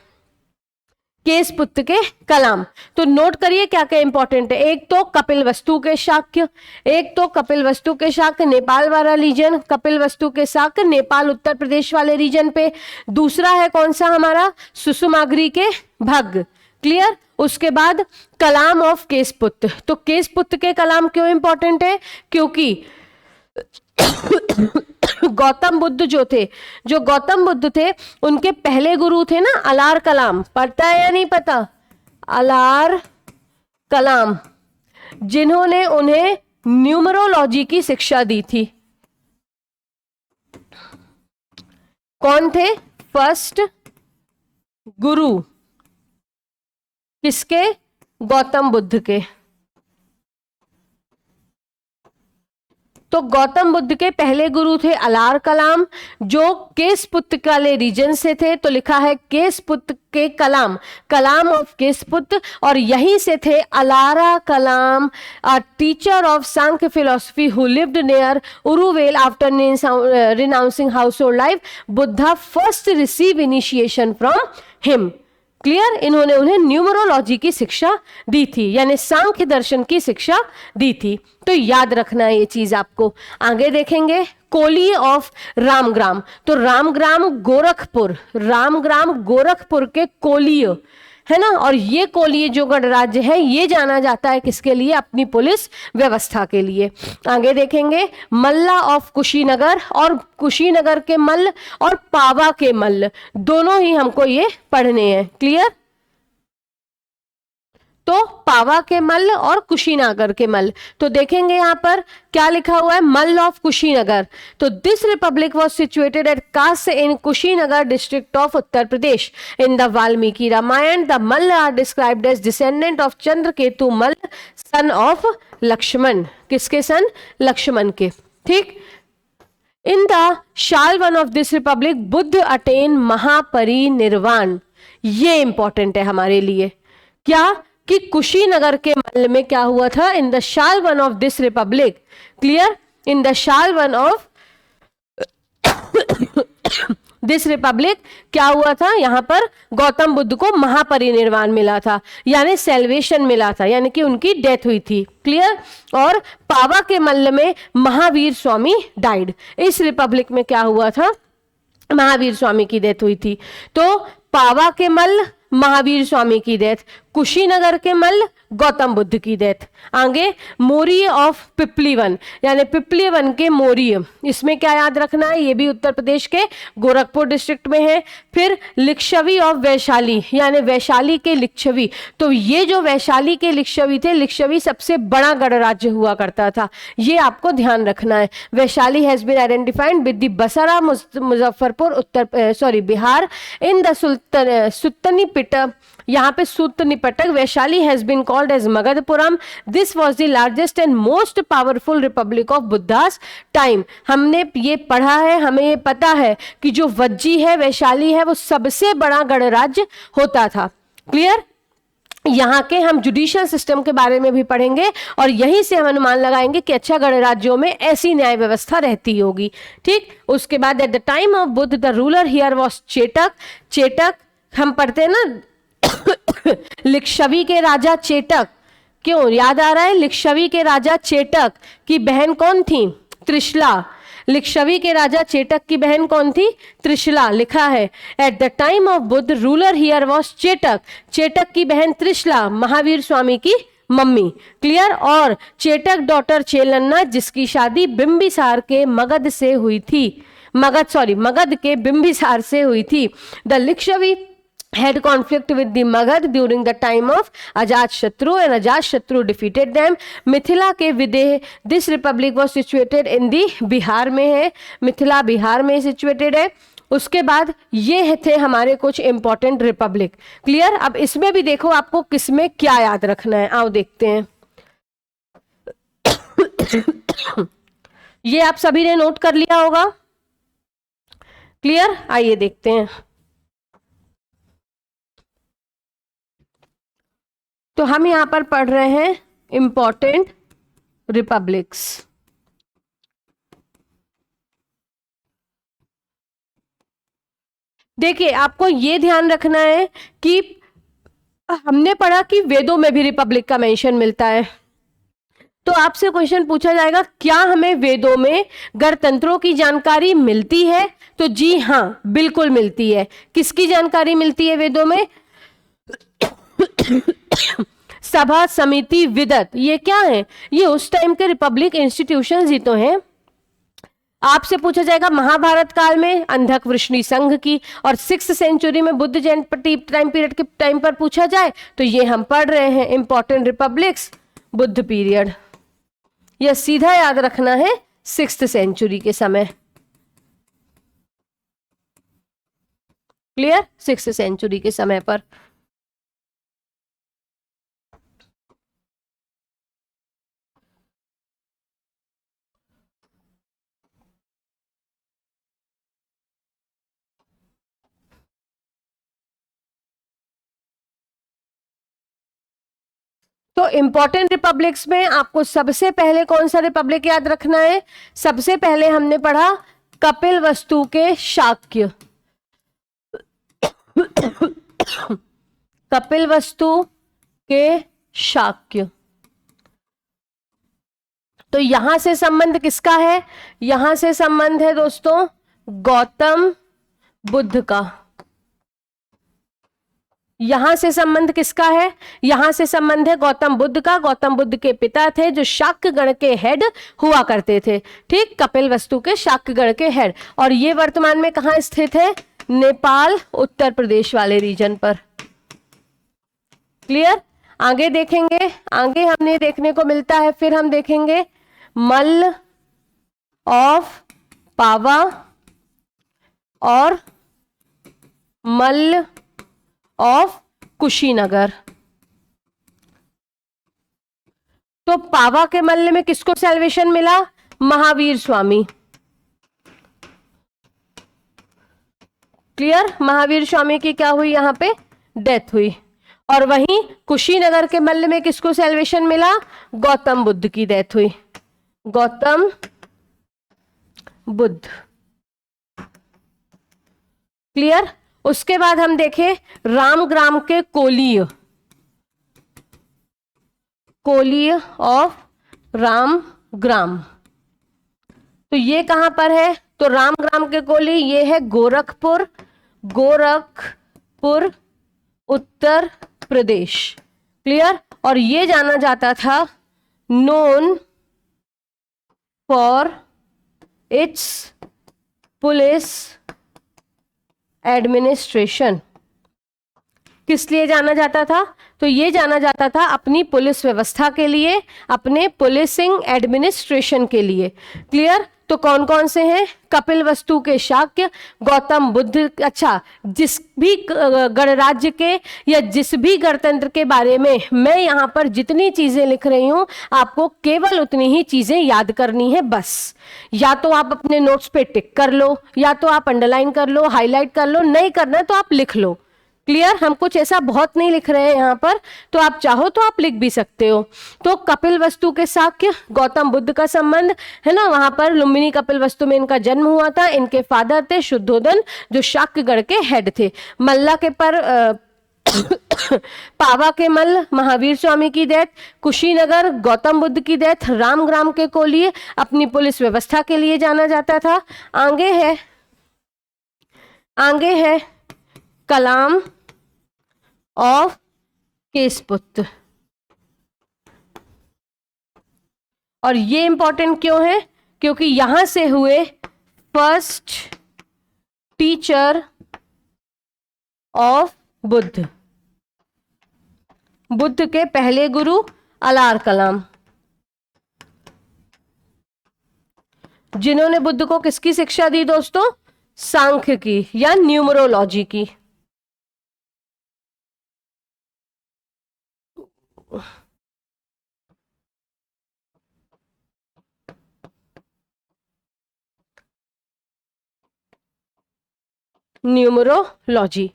A: केसपुत्र के कलाम। तो नोट करिए क्या क्या इंपॉर्टेंट है। एक तो कपिल वस्तु के शाक्य, एक तो कपिल वस्तु के शाक्य नेपाल वाला रीजन, कपिल वस्तु के शाक्य नेपाल उत्तर प्रदेश वाले रीजन पे। दूसरा है कौन सा हमारा, सुसुमागरी के भग्ग। क्लियर। उसके बाद कलाम ऑफ केसपुत्र। तो केसपुत्र के कलाम क्यों इंपॉर्टेंट है, क्योंकि गौतम बुद्ध जो गौतम बुद्ध थे उनके पहले गुरु थे ना अलार कलाम, पता है या नहीं पता, अलार कलाम, जिन्होंने उन्हें न्यूमरोलॉजी की शिक्षा दी थी। कौन थे, फर्स्ट गुरु किसके, गौतम बुद्ध के। तो गौतम बुद्ध के पहले गुरु थे अलार कलाम, जो केसपुत्र वाले रीजन से थे, तो लिखा है केसपुत्र के कलाम, कलाम ऑफ केसपुत्र, और यहीं से थे Alara Kalama, a teacher of Samkhya philosophy who lived near Uruvela after renouncing household life, Buddha first receive initiation from him. Clear, इन्होंने उन्हें न्यूमरोलॉजी की शिक्षा दी थी, यानी सांख्य दर्शन की शिक्षा दी थी। तो याद रखना है ये चीज आपको। आगे देखेंगे कोलीय ऑफ रामग्राम, तो रामग्राम गोरखपुर, रामग्राम गोरखपुर के कोलीय है ना, और ये कोलीय जो गणराज्य है ये जाना जाता है किसके लिए, अपनी पुलिस व्यवस्था के लिए। आगे देखेंगे मल्ला ऑफ कुशीनगर, और कुशीनगर के मल्ल और पावा के मल्ल दोनों ही हमको ये पढ़ने हैं। क्लियर, तो पावा के मल्ल और कुशीनगर के मल्ल, तो देखेंगे यहां पर क्या लिखा हुआ है, मल्ल ऑफ कुशीनगर। तो this republic was situated at Kas in Kushinagar district of Uttar Pradesh. In the Valmiki Ramayana the Malla are described as descendant of Chandraketu Malla son of Lakshmana. किसके सन, लक्ष्मण के। ठीक, in the Sal van of this republic Buddha attain Mahaparinirvana. ये इंपॉर्टेंट है हमारे लिए, क्या कि कुशीनगर के मल्ल में क्या हुआ था, इन the Sal van of this Republic. Clear, in the Sal van of this Republic क्या हुआ था, यहां पर गौतम बुद्ध को महापरिनिर्वाण मिला था, यानी सेल्वेशन मिला था, यानी कि उनकी डेथ हुई थी। क्लियर, और पावा के मल्ल में महावीर स्वामी डाइड। इस रिपब्लिक में क्या हुआ था, महावीर स्वामी की डेथ हुई थी। तो पावा के मल्ल महावीर स्वामी की डेथ, कुशीनगर के मल्ल गौतम बुद्ध की डेथ। आगे मौर्य ऑफ पिपलीवन, यानी पिपलीवन के मौर्य, इसमें क्या याद रखना है, ये भी उत्तर प्रदेश के गोरखपुर डिस्ट्रिक्ट में है। फिर लिच्छवी ऑफ वैशाली, यानी वैशाली के लिच्छवी, तो ये जो वैशाली के लिच्छवी थे, लिच्छवी सबसे बड़ा गणराज्य हुआ करता था, ये आपको ध्यान रखना है। Vaishali has been identified with the Basarh Muzaffarpur Bihar in the Sultani pit, यहाँ पे Sutta Nipata. Vaishali has been called as Magadhpuram. This was the largest and most powerful republic of Buddha's time. हमने ये पढ़ा है, हमें ये पता है कि जो वज्जी है, वैशाली है, वो सबसे बड़ा गणराज्य होता था। क्लियर, यहाँ के हम जुडिशियल सिस्टम के बारे में भी पढ़ेंगे और यहीं से हम अनुमान लगाएंगे कि अच्छा गणराज्यों में ऐसी न्याय व्यवस्था रहती होगी। ठीक, उसके बाद at the time of Buddha the ruler here was Chetak. Chetak हम पढ़ते हैं ना, लिच्छवी के राजा चेटक, क्यों याद आ रहा है, लिच्छवी के राजा चेटक की बहन कौन थी, त्रिशला। लिच्छवी के राजा चेटक की बहन कौन थी, त्रिशला। लिखा है at the time of Buddha ruler here was Chetak. Chetak की बहन त्रिशला महावीर स्वामी की मम्मी। क्लियर, और चेटक डॉटर चेलन्ना, जिसकी शादी बिंबिसार के मगध से हुई थी, मगध के बिंबिसार से हुई थी। The Lichchhavi had conflict with the Magad during the time of Ajatshutru and Ajatshutru defeated them. Mithila के विदेह, this republic was situated in the Bihar में है, मिथिला बिहार में सिचुएटेड है। उसके बाद ये थे हमारे कुछ इंपॉर्टेंट रिपब्लिक। क्लियर, अब इसमें भी देखो आपको किसमें क्या याद रखना है, आओ देखते हैं। ये आप सभी ने नोट कर लिया होगा। क्लियर, आइए देखते हैं। तो हम यहां पर पढ़ रहे हैं इंपॉर्टेंट रिपब्लिक्स। देखिए, आपको यह ध्यान रखना है कि हमने पढ़ा कि वेदों में भी रिपब्लिक का मेंशन मिलता है, तो आपसे क्वेश्चन पूछा जाएगा क्या हमें वेदों में गणतंत्रों की जानकारी मिलती है, तो जी हां, बिल्कुल मिलती है। किसकी जानकारी मिलती है वेदों में, सभा समिति विदत, ये क्या है, ये उस टाइम के रिपब्लिक इंस्टीट्यूशंस ही तो हैं। आपसे पूछा जाएगा महाभारत काल में अंधक वृष्णि संघ की, और 6th सेंचुरी में बुद्ध जैन टाइम पीरियड के टाइम पर पूछा जाए तो ये हम पढ़ रहे हैं इंपॉर्टेंट रिपब्लिक्स बुद्ध पीरियड। यह सीधा याद रखना है 6th सेंचुरी के समय। क्लियर, 6th सेंचुरी के समय पर। तो इंपॉर्टेंट रिपब्लिक्स में आपको सबसे पहले कौन सा रिपब्लिक याद रखना है? सबसे पहले हमने पढ़ा कपिलवस्तु के शाक्य। कपिलवस्तु के शाक्य। तो यहां से संबंध किसका है? यहां से संबंध है दोस्तों गौतम बुद्ध का। यहां से संबंध किसका है? यहां से संबंध है गौतम बुद्ध का। गौतम बुद्ध के पिता थे जो शाक्य गण के हेड हुआ करते थे। ठीक, कपिलवस्तु के शाक्य गण के हेड। और ये वर्तमान में कहां स्थित है? नेपाल, उत्तर प्रदेश वाले रीजन पर। क्लियर? आगे देखेंगे, आगे हमने देखने को मिलता है, फिर हम देखेंगे मल्ल ऑफ पावा और मल्ल ऑफ कुशीनगर। तो पावा के मल्ल में किसको सैल्वेशन मिला? महावीर स्वामी। क्लियर? महावीर स्वामी की क्या हुई? यहां पे डेथ हुई। और वहीं कुशीनगर के मल्ल में किसको सैल्वेशन मिला? गौतम बुद्ध की डेथ हुई। गौतम बुद्ध। क्लियर? उसके बाद हम देखें रामग्राम के कोलीय। कोलीय ऑफ रामग्राम। तो ये कहां पर है? तो रामग्राम के कोली ये है गोरखपुर। गोरखपुर, उत्तर प्रदेश। क्लियर? और ये जाना जाता था known for its police administration. किस लिए जाना जाता था? तो ये जाना जाता था अपनी पुलिस व्यवस्था के लिए, अपने पुलिसिंग एडमिनिस्ट्रेशन के लिए। क्लियर? तो कौन कौन से हैं? कपिलवस्तु के शाक्य, गौतम बुद्ध। अच्छा, जिस भी गणराज्य के या जिस भी गणतंत्र के बारे में मैं यहाँ पर जितनी चीजें लिख रही हूँ, आपको केवल उतनी ही चीजें याद करनी है बस। या तो आप अपने नोट्स पे टिक कर लो, या तो आप अंडरलाइन कर लो, हाईलाइट कर लो, नहीं करना है तो आप लिख लो। क्लियर? हम कुछ ऐसा बहुत नहीं लिख रहे हैं यहाँ पर, तो आप चाहो तो आप लिख भी सकते हो। तो कपिलवस्तु के शाक्य, गौतम बुद्ध का संबंध है ना, वहां पर लुम्बिनी कपिलवस्तु में इनका जन्म हुआ था। इनके फादर थे शुद्धोधन जो शाक्यगढ़ के हेड थे। मल्ला के पर पावा के मल्ल महावीर स्वामी की डेथ, कुशीनगर गौतम बुद्ध की डेथ, रामग्राम के कोलिए अपनी पुलिस व्यवस्था के लिए जाना जाता था। आगे है कलाम ऑफ केसपुत। और ये इंपॉर्टेंट क्यों है? क्योंकि यहां से हुए first teacher of Buddha. Buddha के पहले गुरु अलार कलाम, जिन्होंने बुद्ध को किसकी शिक्षा दी दोस्तों? सांख्य की या न्यूमरोलॉजी की। न्यूमरोलॉजी।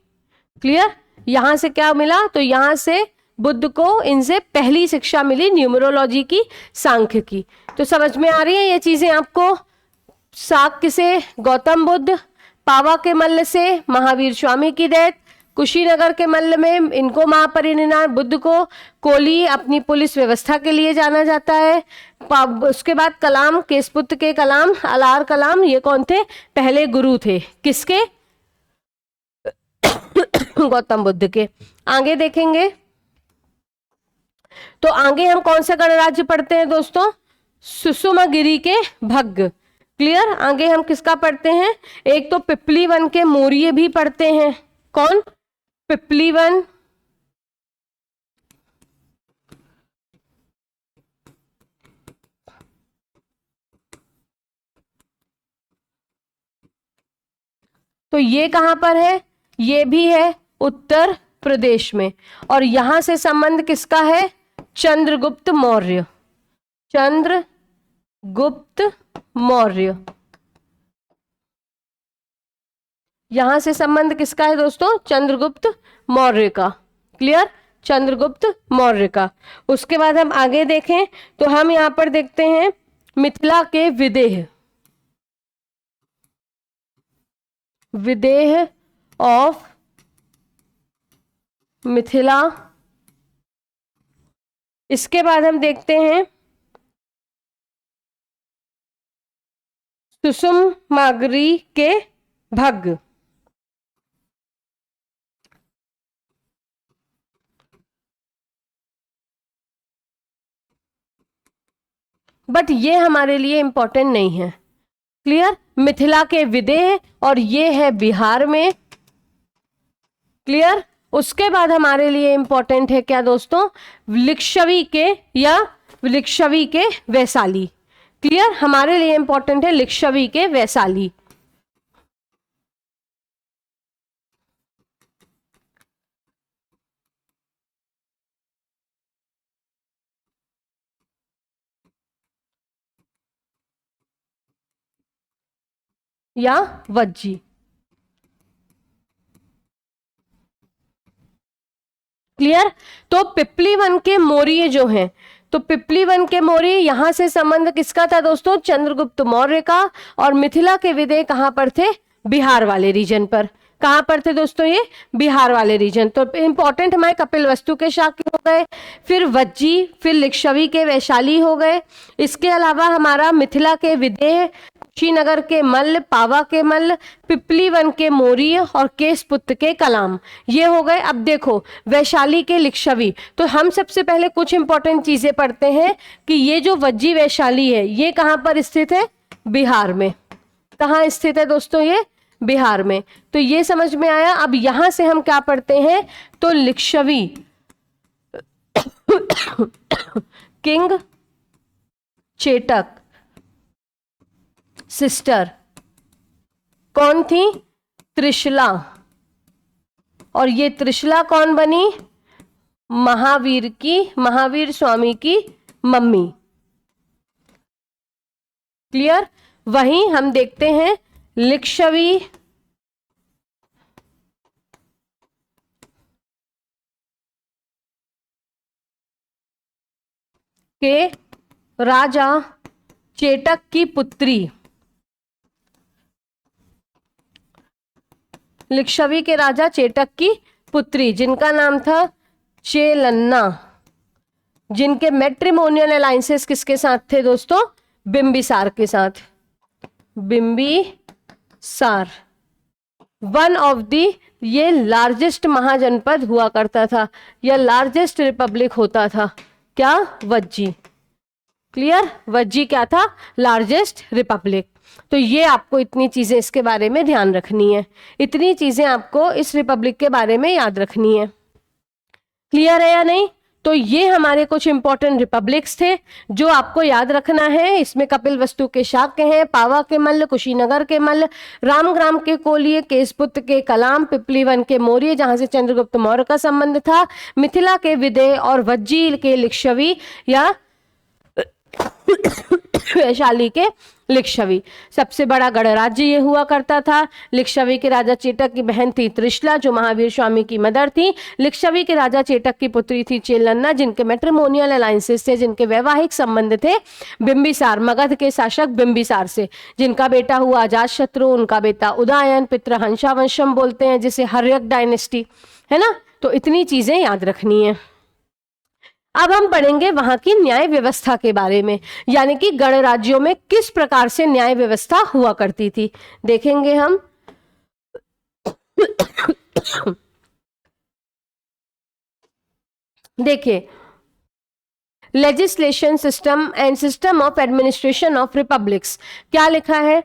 A: क्लियर? यहां से क्या मिला? तो यहां से बुद्ध को इनसे पहली शिक्षा मिली न्यूमरोलॉजी की, सांख्य की। तो समझ में आ रही है ये चीजें आपको? शाक्य से गौतम बुद्ध, पावा के मल्ल से महावीर स्वामी की डेथ, कुशीनगर के मल्ल में इनको महापरिनिर्वाण बुद्ध को कोली अपनी पुलिस व्यवस्था के लिए जाना जाता है। उसके बाद कलाम, केसपुत के कलाम, अलार कलाम, ये कौन थे? पहले गुरु थे। किसके? गौतम बुद्ध के। आगे देखेंगे तो आगे हम कौन सा गणराज्य पढ़ते हैं दोस्तों? सुषुमगिरी के भग्ग। क्लियर? आगे हम किसका पढ़ते हैं? एक तो पिपलीवन के मौर्य भी पढ़ते हैं। कौन? पिपलीवन तो ये कहां पर है? ये भी है उत्तर प्रदेश में। और यहां से संबंध किसका है? चंद्रगुप्त मौर्य। चंद्रगुप्त मौर्य। यहां से संबंध किसका है दोस्तों? चंद्रगुप्त मौर्य का। क्लियर? चंद्रगुप्त मौर्य का। उसके बाद हम आगे देखें तो हम यहां पर देखते हैं मिथिला के विदेह, विदेह ऑफ मिथिला। इसके बाद हम देखते हैं सुषुम्नागिरी के भग्ग। बट ये हमारे लिए इंपॉर्टेंट नहीं है। क्लियर? मिथिला के विदेह और ये है बिहार में। क्लियर? उसके बाद हमारे लिए इंपॉर्टेंट है क्या दोस्तों? लिच्छवी के या लिच्छवी के वैशाली। क्लियर? हमारे लिए इंपॉर्टेंट है लिच्छवी के वैशाली। या वज्जी। क्लियर? तो पिपली वन के मौर्य जो हैं, तो पिपली वन के मौर्य यहां से संबंध किसका था दोस्तों? चंद्रगुप्त मौर्य का। और मिथिला के विदेह कहां पर थे? बिहार वाले रीजन पर। कहां पर थे दोस्तों? ये बिहार वाले रीजन। तो इंपॉर्टेंट हमारे कपिलवस्तु के शाक्य हो गए, फिर वज्जी, फिर लिच्छवी के वैशाली हो गए। इसके अलावा हमारा मिथिला के विदेह, कुशीनगर के मल्ल, पावा के मल्ल, पिपली वन के मौर्य और केसपुत्र के कलाम, ये हो गए। अब देखो वैशाली के लिच्छवी, तो हम सबसे पहले कुछ इंपॉर्टेंट चीजें पढ़ते हैं कि ये जो वज्जी वैशाली है ये कहां पर स्थित है? बिहार में। कहां स्थित है दोस्तों? ये बिहार में। तो ये समझ में आया। अब यहां से हम क्या पढ़ते हैं? तो लिच्छवी किंग चेटक सिस्टर कौन थी? त्रिशला। और ये त्रिशला कौन बनी? महावीर स्वामी की मम्मी। क्लियर? वहीं हम देखते हैं लिच्छवी के राजा चेटक की पुत्री, लिच्छवी के राजा चेटक की पुत्री जिनका नाम था चेलन्ना, जिनके मैट्रिमोनियल अलायंसेस किसके साथ थे दोस्तों? बिंबिसार के साथ। बिंबिसार वन ऑफ दी, ये लार्जेस्ट महाजनपद हुआ करता था या लार्जेस्ट रिपब्लिक होता था। क्या? वज्जी। क्लियर? वज्जी क्या था? Largest Republic. तो ये आपको इतनी चीजें इसके बारे में ध्यान रखनी है, इतनी चीजें आपको इस रिपब्लिक के बारे में याद रखनी है। क्लियर है या नहीं? तो ये हमारे कुछ इंपॉर्टेंट रिपब्लिक्स थे जो आपको याद रखना है। इसमें कपिलवस्तु के शाक्य हैं, पावा के मल्ल, कुशीनगर के मल्ल, रामग्राम के कोलिय, केसपुत्र के कलाम, पिपलीवन के मौर्य जहां से चंद्रगुप्त मौर्य का संबंध था, मिथिला के विदेह और वज्जी के लिच्छवी या वैशाली के लिच्छवी। सबसे बड़ा गणराज्य ये हुआ करता था। लिच्छवी के राजा चेटक की बहन थी त्रिशला जो महावीर स्वामी की मदर थी। लिच्छवी के राजा चेटक की पुत्री थी चेलन्ना जिनके मैट्रिमोनियल अलायंसेस थे, जिनके वैवाहिक संबंध थे बिंबिसार, मगध के शासक बिंबिसार से। जिनका बेटा हुआ अजातशत्रु, उनका बेटा उदयन, पितृ हंसावंशम बोलते हैं जिसे हर्यक डायनेस्टी, है ना। तो इतनी चीजें याद रखनी है। अब हम पढ़ेंगे वहां की न्याय व्यवस्था के बारे में, यानी कि गणराज्यों में किस प्रकार से न्याय व्यवस्था हुआ करती थी, देखेंगे हम। देखिए, legislation system and system of administration of republics, क्या लिखा है?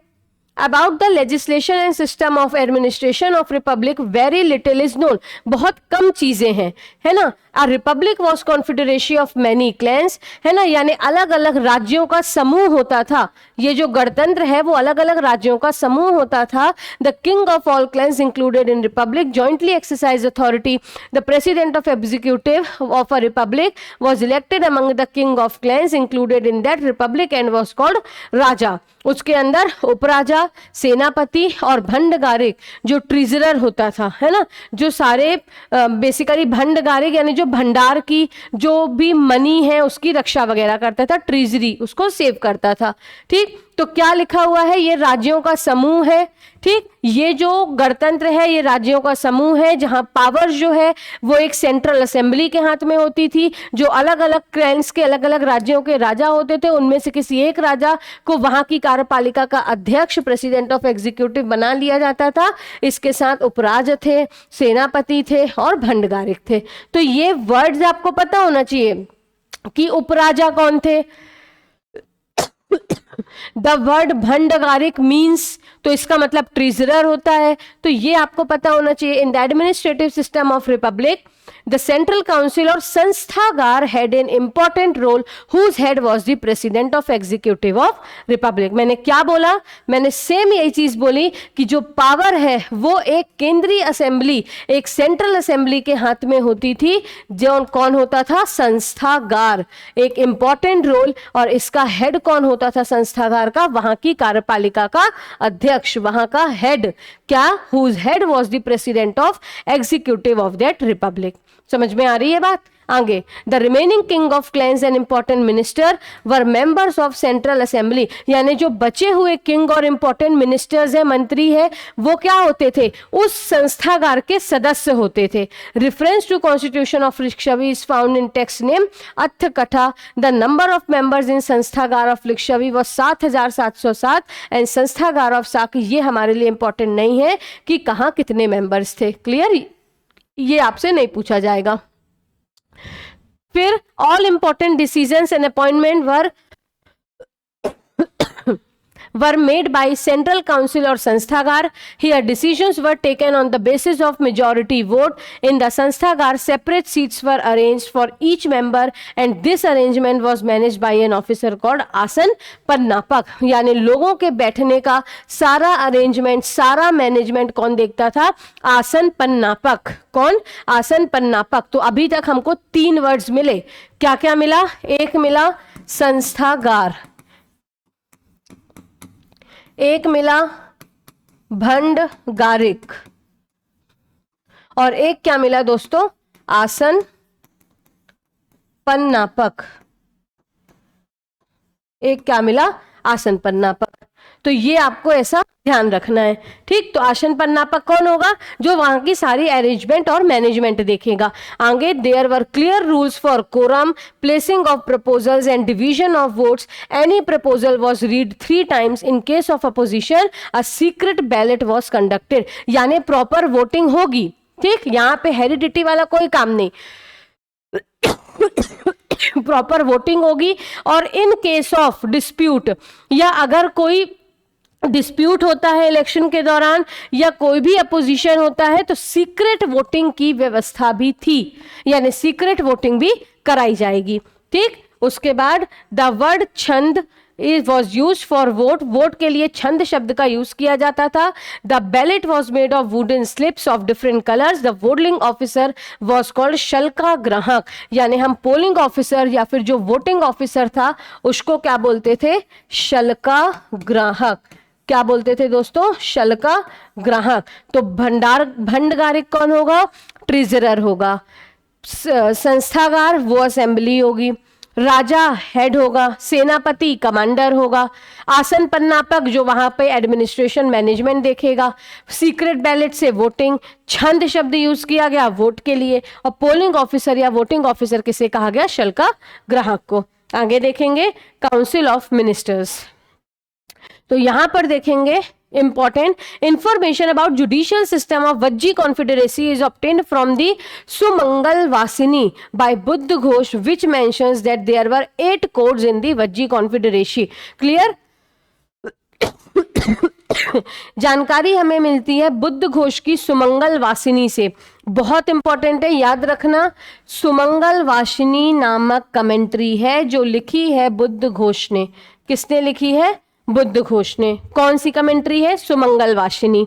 A: About the legislation and system of administration of republic very little is known, बहुत कम चीजें हैं, है ना। A republic was confederation of many clans, है ना, यानी अलग अलग राज्यों का समूह होता था। ये जो गणतंत्र है वो अलग अलग राज्यों का समूह होता था। The king of all clans included in republic jointly exercised authority. The president of executive of a republic was elected among the king of clans included in that republic and was called राजा। उसके अंदर उपराजा, सेनापति और भंडगारिक जो ट्रिजरर होता था, है ना, जो सारे बेसिकली भंडगारिक यानी जो जो भंडार की जो भी मनी है उसकी रक्षा वगैरह करता था, ट्रेजरी उसको सेव करता था। ठीक, तो क्या लिखा हुआ है, ये राज्यों का समूह है। ठीक, ये जो गणतंत्र है ये राज्यों का समूह है, जहां पावर जो है वो एक सेंट्रल असेंबली के हाथ में होती थी, जो अलग अलग क्राइम्स के अलग अलग राज्यों के राजा होते थे, उनमें से किसी एक राजा को वहां की कार्यपालिका का अध्यक्ष, प्रेसिडेंट ऑफ एग्जीक्यूटिव बना लिया जाता था। इसके साथ उपराज थे, सेनापति थे और भंडगारिक थे। तो ये वर्ड्स आपको पता होना चाहिए कि उपराजा कौन थे। द वर्ड भंडगारिक मीन्स, तो इसका मतलब ट्रेजरर होता है, तो ये आपको पता होना चाहिए। In the administrative system of republic the central council और Santhagara had an important role whose head was the president of executive of republic. मैंने क्या बोला, मैंने सेम यही चीज बोली कि जो पावर है वो एक केंद्रीय असेंबली, एक सेंट्रल असेंबली के हाथ में होती थी, जो कौन होता था, संस्थागार, एक इंपॉर्टेंट रोल। और इसका हेड कौन होता था संस्थागार का, वहां की कार्यपालिका का अध्यक्ष, वहां का हेड, क्या, whose head was the president of executive of that republic. समझ में आ रही है बात। आगे, the remaining king of clans and important minister were members of central assembly, यानी जो बचे हुए किंग और इंपॉर्टेंट मिनिस्टर्स है, मंत्री है, वो क्या होते थे, उस संस्थागार के सदस्य होते थे। Reference to constitution of Lichchhavi is found in text name Atthakatha. The number of members in Santhagara of Lichchhavi वो 7,707 एंड संस्थागार ऑफ साकी, ये हमारे लिए इंपॉर्टेंट नहीं है कि कहाँ कितने मेंबर्स थे। क्लियर, ये आपसे नहीं पूछा जाएगा। फिर all important decisions and appointment were made by central council or sansthagar. Here decisions were taken on the basis of majority vote. In the sansthagar separate seats were arranged for each member and this arrangement was managed by an officer called आसन पन्नापक। यानी लोगों के बैठने का सारा arrangement, सारा management कौन देखता था, आसन पन्नापक। कौन, आसन पन्नापक। तो अभी तक हमको 3 वर्ड्स मिले, क्या क्या मिला, एक मिला संस्थागार, एक मिला भंडगारिक और एक क्या मिला दोस्तों, आसन पन्नापक। एक क्या मिला, आसन पन्नापक। तो ये आपको ऐसा ध्यान रखना है। ठीक, तो आसन पन्नापक कौन होगा, जो वहां की सारी अरेंजमेंट और मैनेजमेंट देखेगा। आगे, there were clear rules for quorum, placing of proposals and division of votes. Any proposal was read 3 times. In case of opposition a secret ballot was conducted, यानी प्रॉपर वोटिंग होगी। ठीक, यहाँ पे heredity वाला कोई काम नहीं, प्रॉपर वोटिंग होगी। और इन केस ऑफ डिस्प्यूट, या अगर कोई डिस्प्यूट होता है इलेक्शन के दौरान या कोई भी अपोजिशन होता है, तो सीक्रेट वोटिंग की व्यवस्था भी थी, यानी सीक्रेट वोटिंग भी कराई जाएगी। ठीक, उसके बाद द वर्ड छंद was used for vote. Vote के लिए छंद शब्द का यूज किया जाता था। The ballot was made of wooden slips of different colors. The voting officer was called शल्का ग्राहक, यानी हम पोलिंग ऑफिसर या फिर जो वोटिंग ऑफिसर था उसको क्या बोलते थे, शल्का ग्राहक। क्या बोलते थे दोस्तों, शल्का ग्राहक। तो भंडगारिक कौन होगा, ट्रेजरर होगा। संस्थागार वो असेंबली होगी। राजा हेड होगा, सेनापति कमांडर होगा, आसन पन्नापक जो वहां पे एडमिनिस्ट्रेशन मैनेजमेंट देखेगा, सीक्रेट बैलेट से वोटिंग, छंद शब्द यूज किया गया वोट के लिए, और पोलिंग ऑफिसर या वोटिंग ऑफिसर किसे कहा गया, शल्का ग्राहक को। आगे देखेंगे काउंसिल ऑफ मिनिस्टर्स। तो यहां पर देखेंगे important information about judicial system of Vajji confederacy is obtained from the Sumangal Vasini by Buddha Ghosh, which mentions that there were 8 codes in the Vajji confederacy. Clear? जानकारी हमें मिलती है बुद्ध घोष की सुमंगल वासिनी से, बहुत इंपॉर्टेंट है, याद रखना। सुमंगल वासिनी नामक कमेंट्री है जो लिखी है बुद्ध घोष ने। किसने लिखी है, बुद्ध घोष ने। कौन सी कमेंट्री है, सुमंगल वासिनी।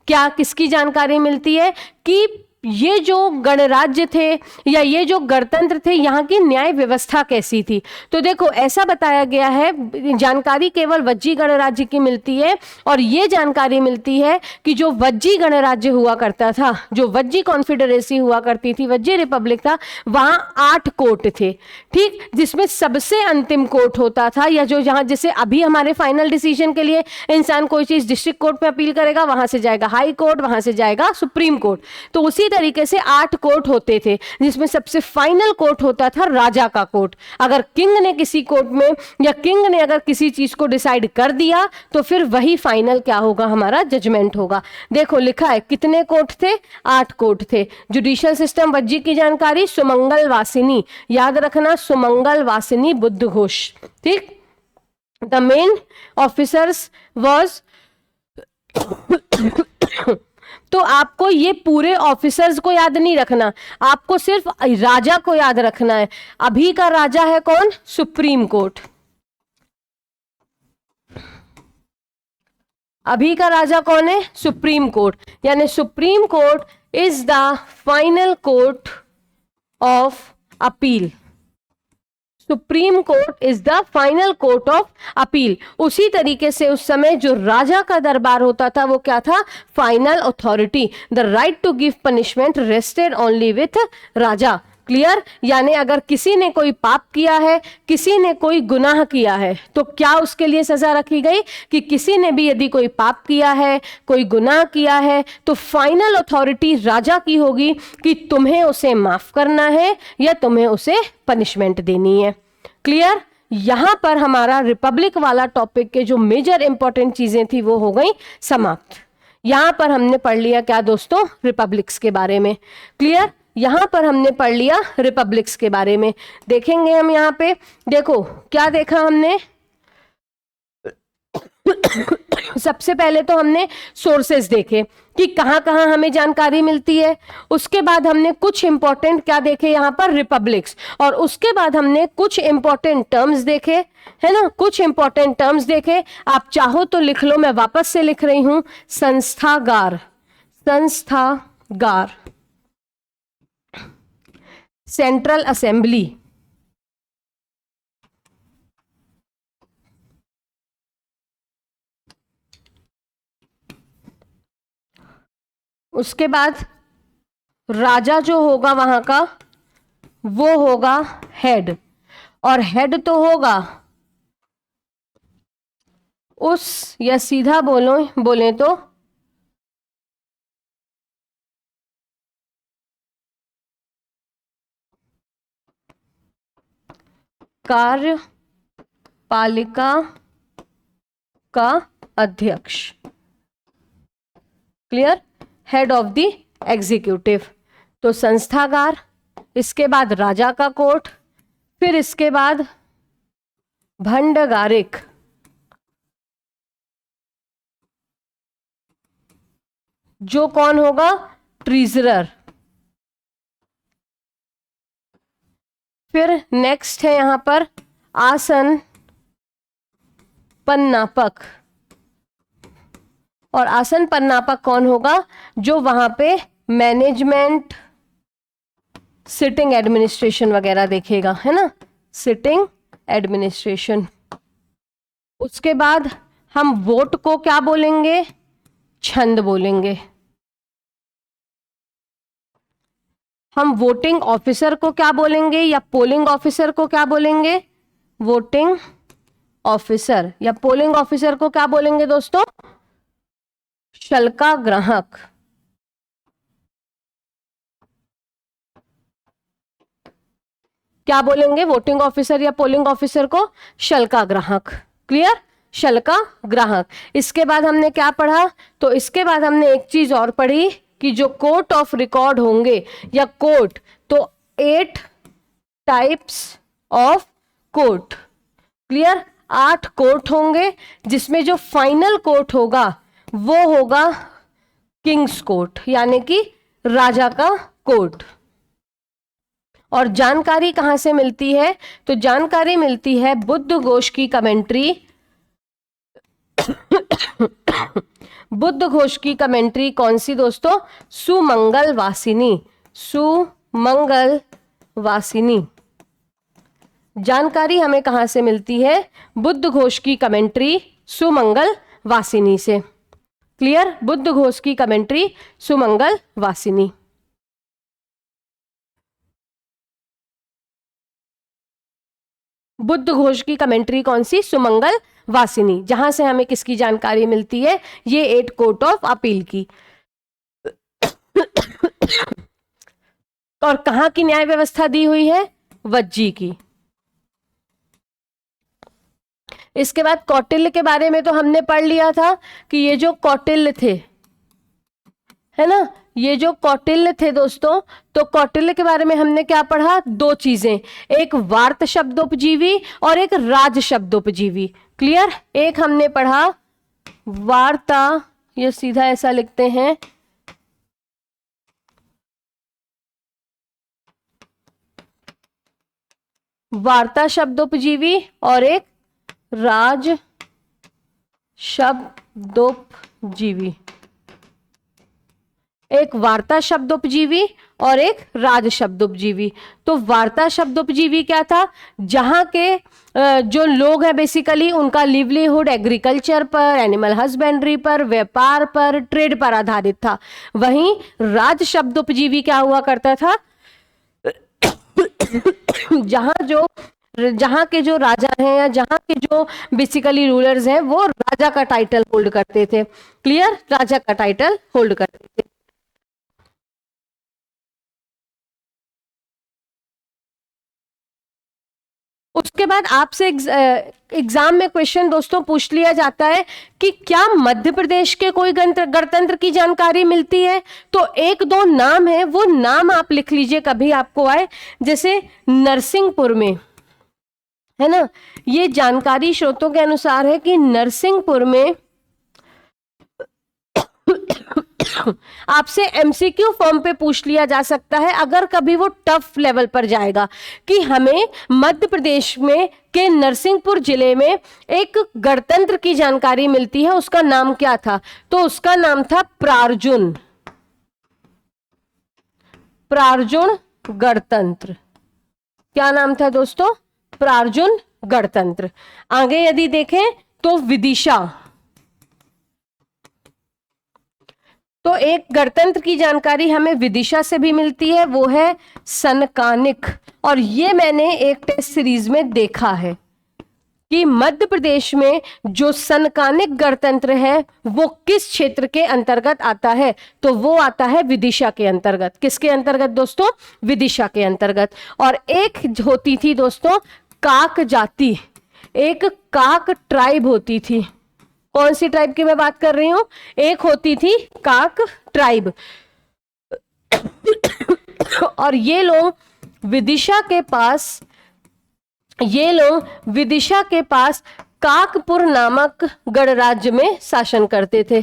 A: क्या किसकी जानकारी मिलती है कि ये जो गणराज्य थे या ये जो गणतंत्र थे, यहाँ की न्याय व्यवस्था कैसी थी। तो देखो ऐसा बताया गया है, जानकारी केवल वज्जी गणराज्य की मिलती है और ये जानकारी मिलती है कि जो वज्जी गणराज्य हुआ करता था, जो वज्जी कॉन्फेडरेसी हुआ करती थी, वज्जी रिपब्लिक था, वहां 8 कोर्ट थे, ठीक, जिसमें सबसे अंतिम कोर्ट होता था, या जो जहां जैसे अभी हमारे फाइनल डिसीजन के लिए इंसान कोई चीज डिस्ट्रिक्ट कोर्ट में अपील करेगा, वहां से जाएगा हाई कोर्ट, वहां से जाएगा सुप्रीम कोर्ट, तो उसी तरीके से 8 कोर्ट होते थे, जिसमें सबसे फाइनल कोर्ट होता था राजा का कोर्ट। अगर किंग ने किसी कोर्ट में या किंग ने अगर किसी चीज को डिसाइड कर दिया तो फिर वही फाइनल क्या होगा, हमारा जजमेंट होगा। देखो लिखा है कितने कोर्ट थे, 8 कोर्ट थे। जुडिशियल सिस्टम वज्जी की जानकारी सुमंगल वासिनी, याद रखना सुमंगल वासिनी बुद्ध घोष, ठीक। द मेन ऑफिसर्स वाज तो आपको ये पूरे ऑफिसर्स को याद नहीं रखना, आपको सिर्फ राजा को याद रखना है। अभी का राजा है कौन, सुप्रीम कोर्ट। अभी का राजा कौन है, सुप्रीम कोर्ट, यानी supreme court is the final court of appeal. Supreme court is the final court of appeal. उसी तरीके से उस समय जो राजा का दरबार होता था वो क्या था, final authority. The right to give punishment rested only with raja. Clear, यानी अगर किसी ने कोई पाप किया है, किसी ने कोई गुनाह किया है, तो क्या उसके लिए सजा रखी गई कि किसी ने भी यदि कोई पाप किया है, कोई गुनाह किया है, तो फाइनल अथॉरिटी राजा की होगी कि तुम्हें उसे माफ करना है या तुम्हें उसे पनिशमेंट देनी है। क्लियर, यहां पर हमारा रिपब्लिक वाला टॉपिक के जो मेजर इंपॉर्टेंट चीजें थी वो हो गई समाप्त। यहां पर हमने पढ़ लिया क्या दोस्तों, रिपब्लिक्स के बारे में। क्लियर, यहां पर हमने पढ़ लिया रिपब्लिक्स के बारे में। देखेंगे हम यहां पे, देखो क्या देखा हमने। सबसे पहले तो हमने सोर्सेस देखे कि कहां कहां हमें जानकारी मिलती है। उसके बाद हमने कुछ इंपॉर्टेंट क्या देखे यहां पर, रिपब्लिक्स। और उसके बाद हमने कुछ इंपॉर्टेंट टर्म्स देखे, है ना, कुछ इंपॉर्टेंट टर्म्स देखे। आप चाहो तो लिख लो, मैं वापस से लिख रही हूं, संस्थागार, संस्थागार, सेंट्रल असेंबली, उसके बाद राजा जो होगा वहां का वो होगा हेड, और हेड तो होगा उस, या सीधा बोले तो कार्यपालिका का अध्यक्ष। Clear, head of the executive. तो संस्थागार, इसके बाद राजा का कोर्ट, फिर इसके बाद भंडागारिक, जो कौन होगा, ट्रीजरर। फिर नेक्स्ट है यहां पर आसन पन्नापक, और आसन पन्नापक कौन होगा, जो वहां पे मैनेजमेंट, सिटिंग एडमिनिस्ट्रेशन वगैरह देखेगा, है ना, सिटिंग एडमिनिस्ट्रेशन। उसके बाद हम वोट को क्या बोलेंगे, छंद बोलेंगे। हम वोटिंग ऑफिसर को क्या बोलेंगे, या पोलिंग ऑफिसर को क्या बोलेंगे, वोटिंग ऑफिसर या पोलिंग ऑफिसर को क्या बोलेंगे दोस्तों, शल्का ग्राहक। क्या बोलेंगे, वोटिंग ऑफिसर या पोलिंग ऑफिसर को शल्का ग्राहक। क्लियर, शल्का ग्राहक। इसके बाद हमने क्या पढ़ा, तो इसके बाद हमने एक चीज और पढ़ी कि जो कोर्ट ऑफ रिकॉर्ड होंगे या कोर्ट, तो 8 types of court. Clear, 8 court होंगे, जिसमें जो फाइनल कोर्ट होगा वो होगा किंग्स कोर्ट, यानी कि राजा का कोर्ट। और जानकारी कहां से मिलती है, तो जानकारी मिलती है बुद्ध घोष की कमेंट्री बुद्ध घोष की कमेंट्री कौन सी दोस्तों? सुमंगल वासिनी। सुमंगल वासिनी। जानकारी हमें कहां से मिलती है? बुद्ध घोष की कमेंट्री सुमंगल वासिनी से। क्लियर? बुद्ध घोष की कमेंट्री सुमंगल वासिनी। बुद्ध घोष की कमेंट्री कौन सी? सुमंगल वासिनी। जहां से हमें किसकी जानकारी मिलती है? ये 8 कोर्ट ऑफ अपील की। और कहां की न्याय व्यवस्था दी हुई है? वज्जी की। इसके बाद कौटिल्य के बारे में तो हमने पढ़ लिया था कि ये जो कौटिल्य थे, है ना, ये जो कौटिल्य थे दोस्तों, तो कौटिल्य के बारे में हमने क्या पढ़ा? 2 चीजें, एक वार्त शब्दोपजीवी और एक राज शब्दोपजीवी। क्लियर? एक हमने पढ़ा वार्ता, ये सीधा ऐसा लिखते हैं, वार्ता शब्दोपजीवी, और एक राज शब्दोपजीवी। एक वार्ता शब्दोपजीवी और एक राज शब्दोपजीवी। तो वार्ता शब्दोपजीवी क्या था? जहां के जो लोग हैं बेसिकली उनका लिवलीहुड एग्रीकल्चर पर, एनिमल हस्बेंड्री पर, व्यापार पर, ट्रेड पर आधारित था। वहीं राज शब्दोपजीवी क्या हुआ करता था? जहां के जो राजा हैं या जहां के जो बेसिकली रूलर्स हैं वो राजा का टाइटल होल्ड करते थे। क्लियर? राजा का टाइटल होल्ड करते थे। उसके बाद आपसे एग्जाम में क्वेश्चन दोस्तों पूछ लिया जाता है कि क्या मध्य प्रदेश के कोई गणतंत्र की जानकारी मिलती है? तो 1-2 नाम है, वो नाम आप लिख लीजिए कभी आपको आए। जैसे नरसिंहपुर में, है ना, ये जानकारी स्रोतों के अनुसार है कि नरसिंहपुर में आपसे एमसीक्यू फॉर्म पे पूछ लिया जा सकता है अगर कभी वो टफ लेवल पर जाएगा, कि हमें मध्य प्रदेश में के नरसिंहपुर जिले में एक गणतंत्र की जानकारी मिलती है, उसका नाम क्या था? तो उसका नाम था प्रार्जुन। प्रार्जुन गणतंत्र। क्या नाम था दोस्तों? प्रार्जुन गणतंत्र। आगे यदि देखें तो विदिशा, तो एक गणतंत्र की जानकारी हमें विदिशा से भी मिलती है, वो है सनकानिक। और ये मैंने एक टेस्ट सीरीज में देखा है कि मध्य प्रदेश में जो सनकानिक गणतंत्र है वो किस क्षेत्र के अंतर्गत आता है? तो वो आता है विदिशा के अंतर्गत। किसके अंतर्गत दोस्तों? विदिशा के अंतर्गत। और एक होती थी दोस्तों काक जाति, एक काक ट्राइब होती थी। कौन सी ट्राइब की मैं बात कर रही हूं? एक होती थी काक ट्राइब। और ये लोग विदिशा के पास काकपुर नामक गणराज्य में शासन करते थे।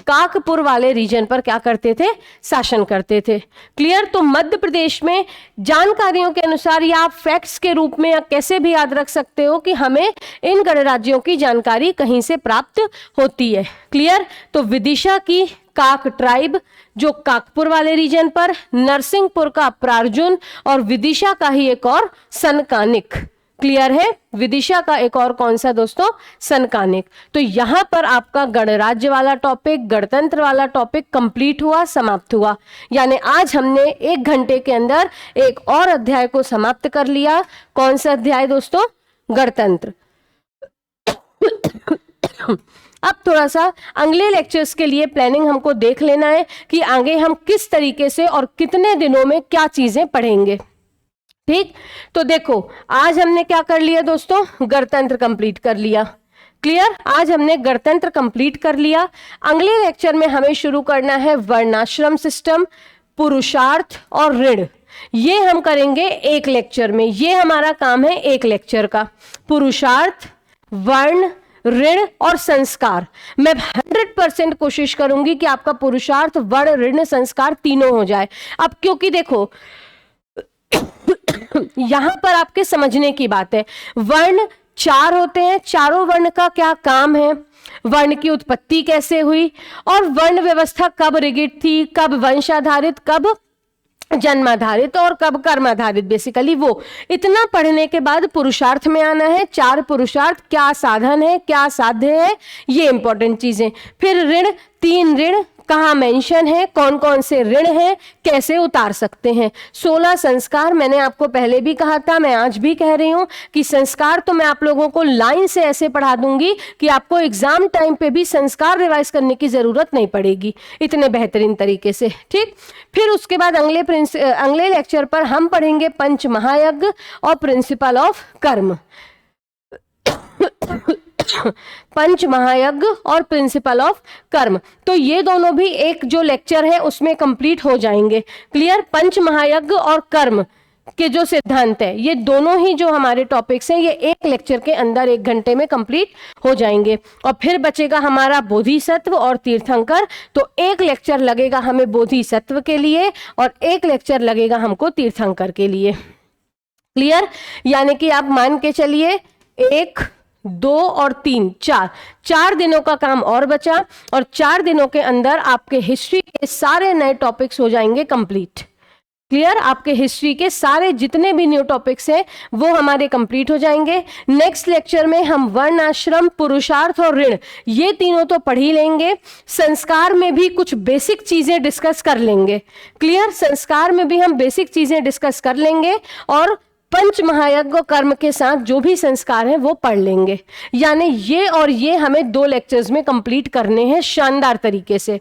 A: काकपुर वाले रीजन पर क्या करते थे? शासन करते थे। क्लियर? तो मध्य प्रदेश में जानकारियों के अनुसार, या आप फैक्ट्स के रूप में या कैसे भी याद रख सकते हो कि हमें इन गणराज्यों की जानकारी कहीं से प्राप्त होती है। क्लियर? तो विदिशा की काक ट्राइब जो काकपुर वाले रीजन पर, नरसिंहपुर का प्रार्जुन, और विदिशा का ही एक और सनकानिक। क्लियर है? विदिशा का एक और कौन सा दोस्तों? सनकानिक। तो यहां पर आपका गणराज्य वाला टॉपिक, गणतंत्र वाला टॉपिक कंप्लीट हुआ, समाप्त हुआ। यानी आज हमने 1 घंटे के अंदर एक और अध्याय को समाप्त कर लिया। कौन सा अध्याय दोस्तों? गणतंत्र। अब थोड़ा सा अगले लेक्चर्स के लिए प्लानिंग हमको देख लेना है कि आगे हम किस तरीके से और कितने दिनों में क्या चीजें पढ़ेंगे। ठीक? तो देखो, आज हमने क्या कर लिया दोस्तों? गणतंत्र कंप्लीट कर लिया। क्लियर? आज हमने गणतंत्र कंप्लीट कर लिया। अगले लेक्चर में हमें शुरू करना है वर्णाश्रम सिस्टम, पुरुषार्थ और ऋण। ये हम करेंगे एक लेक्चर में। ये हमारा काम है एक लेक्चर का। पुरुषार्थ, वर्ण, ऋण और संस्कार। मैं 100% कोशिश करूंगी कि आपका पुरुषार्थ, वर्ण, ऋण, संस्कार तीनों हो जाए। अब क्योंकि देखो यहां पर आपके समझने की बात है, वर्ण 4 होते हैं। चारों वर्ण का क्या काम है? वर्ण की उत्पत्ति कैसे हुई, और वर्ण व्यवस्था कब रिगिड थी, कब वंशाधारित, कब जन्माधारित और कब कर्माधारित। बेसिकली वो इतना पढ़ने के बाद पुरुषार्थ में आना है। 4 पुरुषार्थ, क्या साधन है, क्या साध्य है, ये इंपॉर्टेंट चीजें। फिर ऋण, 3 ऋण कहाँ मेंशन है, कौन कौन से ऋण हैं, कैसे उतार सकते हैं। 16 संस्कार, मैंने आपको पहले भी कहा था, मैं आज भी कह रही हूं कि संस्कार तो मैं आप लोगों को लाइन से ऐसे पढ़ा दूंगी कि आपको एग्जाम टाइम पे भी संस्कार रिवाइज करने की जरूरत नहीं पड़ेगी, इतने बेहतरीन तरीके से। ठीक, फिर उसके बाद अगले लेक्चर पर हम पढ़ेंगे पंच महायज्ञ और प्रिंसिपल ऑफ कर्म। पंच महायज्ञ और प्रिंसिपल ऑफ कर्म, तो ये दोनों भी एक जो लेक्चर है उसमें कंप्लीट हो जाएंगे। क्लियर? पंच महायज्ञ और कर्म के जो सिद्धांत है, ये दोनों ही जो हमारे टॉपिक्स हैं, ये एक लेक्चर के अंदर 1 घंटे में कंप्लीट हो जाएंगे। और फिर बचेगा हमारा बोधिसत्व और तीर्थंकर, तो 1 लेक्चर लगेगा हमें बोधिसत्व के लिए और 1 लेक्चर लगेगा हमको तीर्थंकर के लिए। क्लियर? यानी कि आप मान के चलिए 1, 2 और 3, 4 दिनों का काम और बचा, और 4 दिनों के अंदर आपके हिस्ट्री के सारे नए टॉपिक्स हो जाएंगे कंप्लीट। क्लियर? आपके हिस्ट्री के सारे जितने भी न्यू टॉपिक्स हैं वो हमारे कंप्लीट हो जाएंगे। नेक्स्ट लेक्चर में हम वर्ण, आश्रम, पुरुषार्थ और ऋण, ये तीनों तो पढ़ ही लेंगे। संस्कार में भी कुछ बेसिक चीजें डिस्कस कर लेंगे। क्लियर? संस्कार में भी हम बेसिक चीजें डिस्कस कर लेंगे और पंच महायज्ञ कर्म के साथ जो भी संस्कार हैं वो पढ़ लेंगे। यानी ये और ये हमें 2 लेक्चर्स में कंप्लीट करने हैं शानदार तरीके से।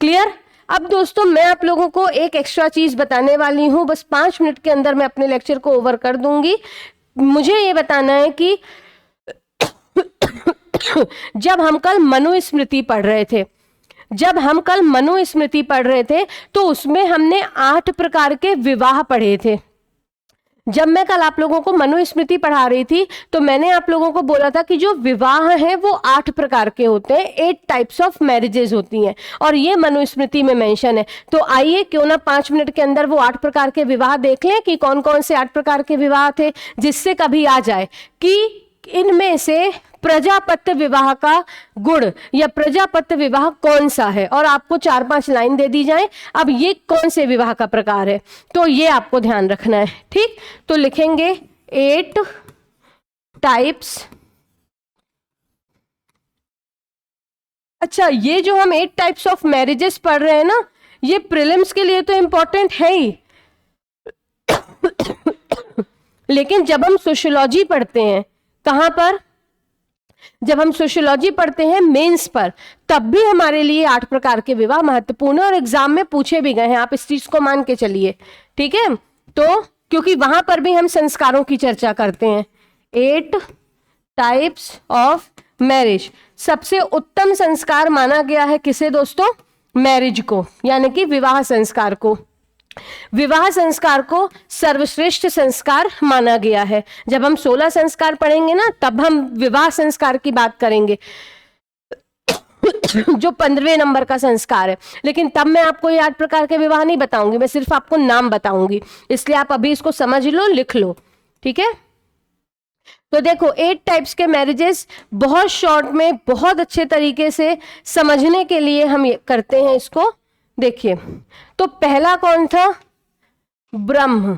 A: क्लियर? अब दोस्तों मैं आप लोगों को एक एक्स्ट्रा चीज बताने वाली हूं, बस 5 मिनट के अंदर मैं अपने लेक्चर को ओवर कर दूंगी। मुझे ये बताना है कि जब हम कल मनुस्मृति पढ़ रहे थे, तो उसमें हमने 8 प्रकार के विवाह पढ़े थे। जब मैं कल आप लोगों को मनुस्मृति पढ़ा रही थी तो मैंने आप लोगों को बोला था कि जो विवाह है वो 8 प्रकार के होते हैं, 8 टाइप्स ऑफ मैरिजेस होती हैं, और ये मनुस्मृति में मेंशन है। तो आइए क्यों ना 5 मिनट के अंदर वो 8 प्रकार के विवाह देख लें कि कौन कौन से 8 प्रकार के विवाह थे, जिससे कभी आ जाए कि इनमें से प्रजापत्य विवाह का गुण या प्रजापत्य विवाह कौन सा है, और आपको 4-5 लाइन दे दी जाए अब ये कौन से विवाह का प्रकार है, तो ये आपको ध्यान रखना है। ठीक, तो लिखेंगे 8 टाइप्स। अच्छा, ये जो हम 8 टाइप्स ऑफ मैरिजेस पढ़ रहे हैं ना, ये प्रीलिम्स के लिए तो इंपॉर्टेंट है ही लेकिन जब हम सोशियोलॉजी पढ़ते हैं, कहां पर, जब हम सोशियोलॉजी पढ़ते हैं मेंस पर, तब भी हमारे लिए 8 प्रकार के विवाह महत्वपूर्ण है और एग्जाम में पूछे भी गए हैं, आप इस चीज को मान के चलिए। ठीक है, तो क्योंकि वहां पर भी हम संस्कारों की चर्चा करते हैं। 8 टाइप्स ऑफ मैरिज। सबसे उत्तम संस्कार माना गया है किसे दोस्तों? मैरिज को, यानी कि विवाह संस्कार को। विवाह संस्कार को सर्वश्रेष्ठ संस्कार माना गया है। जब हम 16 संस्कार पढ़ेंगे ना, तब हम विवाह संस्कार की बात करेंगे जो 15वें नंबर का संस्कार है। लेकिन तब मैं आपको ये 8 प्रकार के विवाह नहीं बताऊंगी, मैं सिर्फ आपको नाम बताऊंगी, इसलिए आप अभी इसको समझ लो, लिख लो। ठीक है, तो देखो 8 टाइप्स के मैरिजेस बहुत शॉर्ट में बहुत अच्छे तरीके से समझने के लिए हम ये करते हैं इसको। देखिए, तो पहला कौन था? ब्रह्म।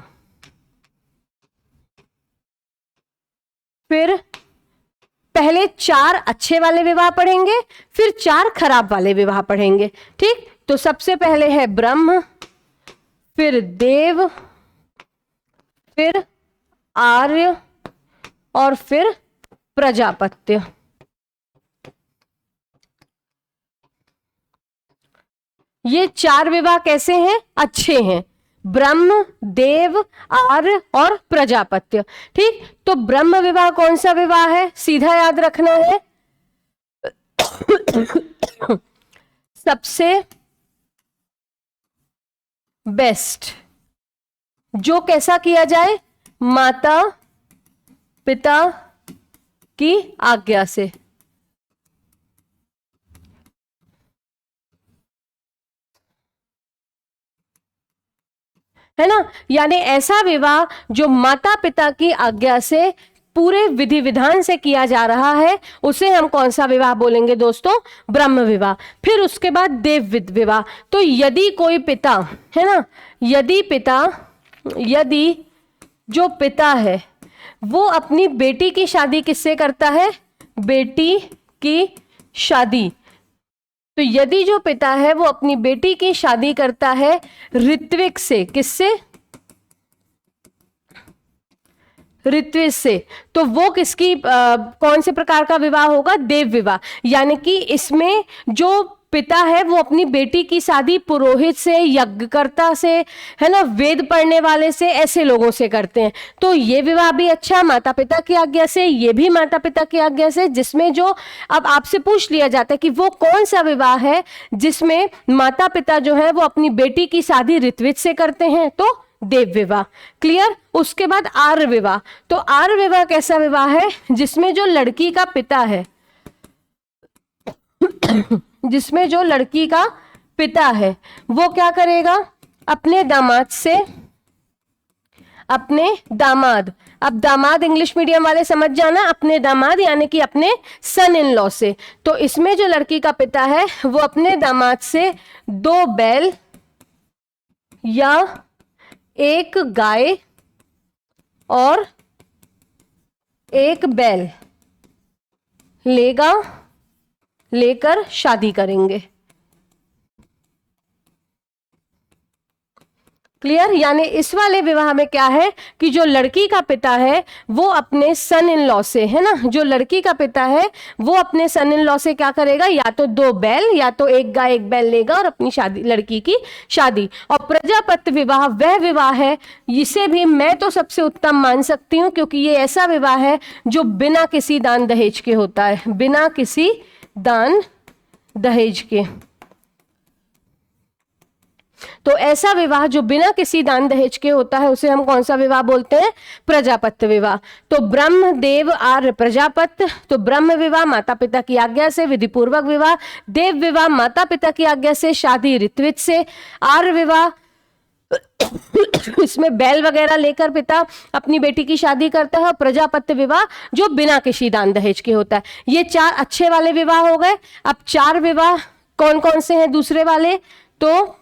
A: फिर पहले 4 अच्छे वाले विवाह पढ़ेंगे, फिर 4 खराब वाले विवाह पढ़ेंगे। ठीक, तो सबसे पहले है ब्रह्म, फिर देव, फिर आर्य और फिर प्रजापत्य। ये 4 विवाह कैसे हैं? अच्छे हैं। ब्रह्म, देव, आर्य और प्रजापत्य। ठीक, तो ब्रह्म विवाह कौन सा विवाह है? सीधा याद रखना है सबसे बेस्ट, जो कैसा किया जाए? माता पिता की आज्ञा से। है ना, यानी ऐसा विवाह जो माता पिता की आज्ञा से पूरे विधि विधान से किया जा रहा है उसे हम कौन सा विवाह बोलेंगे दोस्तों? ब्रह्म विवाह। फिर उसके बाद देव विवाह। तो यदि कोई पिता है ना, यदि जो पिता है वो अपनी बेटी की शादी किससे करता है? बेटी की शादी। तो यदि जो पिता है वो अपनी बेटी की शादी करता है ऋत्विक से, किससे? ऋत्विज से, तो वो किसकी कौन से प्रकार का विवाह होगा? देव विवाह। यानी कि इसमें जो पिता है वो अपनी बेटी की शादी पुरोहित से, यज्ञकर्ता से, है ना, वेद पढ़ने वाले से, ऐसे लोगों से करते हैं। तो ये विवाह भी अच्छा माता पिता की आज्ञा से, ये भी माता पिता की आज्ञा से, जिसमें जो अब आपसे पूछ लिया जाता है कि वो कौन सा विवाह है जिसमें माता पिता जो है वो अपनी बेटी की शादी ऋत्विज से करते हैं, तो देव विवाह। क्लियर? उसके बाद आर्य विवाह। तो आर्य विवाह कैसा विवाह है? जिसमें जो लड़की का पिता है जिसमें जो लड़की का पिता है वो क्या करेगा? अपने दामाद से, अपने दामाद, अब दामाद इंग्लिश मीडियम वाले समझ जाना, अपने दामाद यानी कि अपने सन इन लॉ से। तो इसमें जो लड़की का पिता है वो अपने दामाद से 2 बैल या 1 गाय और 1 बैल लेकर शादी करेंगे। क्लियर? यानी इस वाले विवाह में क्या है कि जो लड़की का पिता है वो अपने सन इन लॉ से, है ना, जो लड़की का पिता है वो अपने सन इन लॉ से क्या करेगा? या तो 2 बैल या तो 1 गाय 1 बैल लेगा और अपनी शादी, लड़की की शादी। और प्रजापत्य विवाह वह विवाह है, इसे भी मैं तो सबसे उत्तम मान सकती हूँ, क्योंकि ये ऐसा विवाह है जो बिना किसी दान दहेज के होता है, बिना किसी दान दहेज के। तो ऐसा विवाह जो बिना किसी दान दहेज के होता है उसे हम कौन सा विवाह बोलते हैं? प्रजापत्य विवाह। तो ब्रह्म देव आर्य प्रजापत्य। तो ब्रह्म विवाह माता पिता की आज्ञा से विधि पूर्वक विवाह, देव विवाह माता पिता की आज्ञा से शादी ऋत्विज से, आर्य विवाह इसमें बैल वगैरह लेकर पिता अपनी बेटी की शादी करता है, प्रजापत्य विवाह जो बिना किसी दान दहेज के होता है। ये 4 अच्छे वाले विवाह हो गए। अब 4 विवाह कौन कौन से हैं दूसरे वाले? तो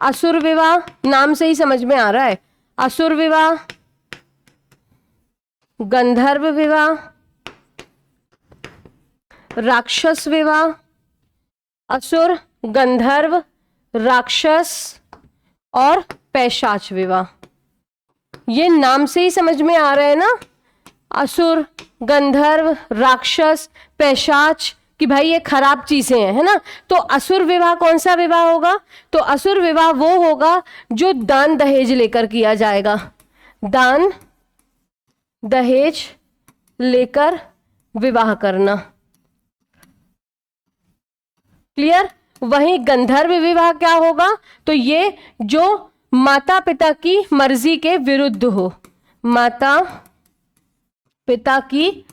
A: असुर विवाह, नाम से ही समझ में आ रहा है, असुर विवाह, गंधर्व विवाह, राक्षस विवाह, असुर, गंधर्व, राक्षस और पैशाच विवाह। ये नाम से ही समझ में आ रहा है ना, असुर, गंधर्व, राक्षस, पैशाच, कि भाई ये खराब चीजें हैं, है ना। तो असुर विवाह कौन सा विवाह होगा? तो असुर विवाह वो होगा जो दान दहेज लेकर किया जाएगा, दान दहेज लेकर विवाह करना। क्लियर? वहीं गंधर्व विवाह क्या होगा? तो ये जो माता पिता की मर्जी के विरुद्ध हो, माता पिता की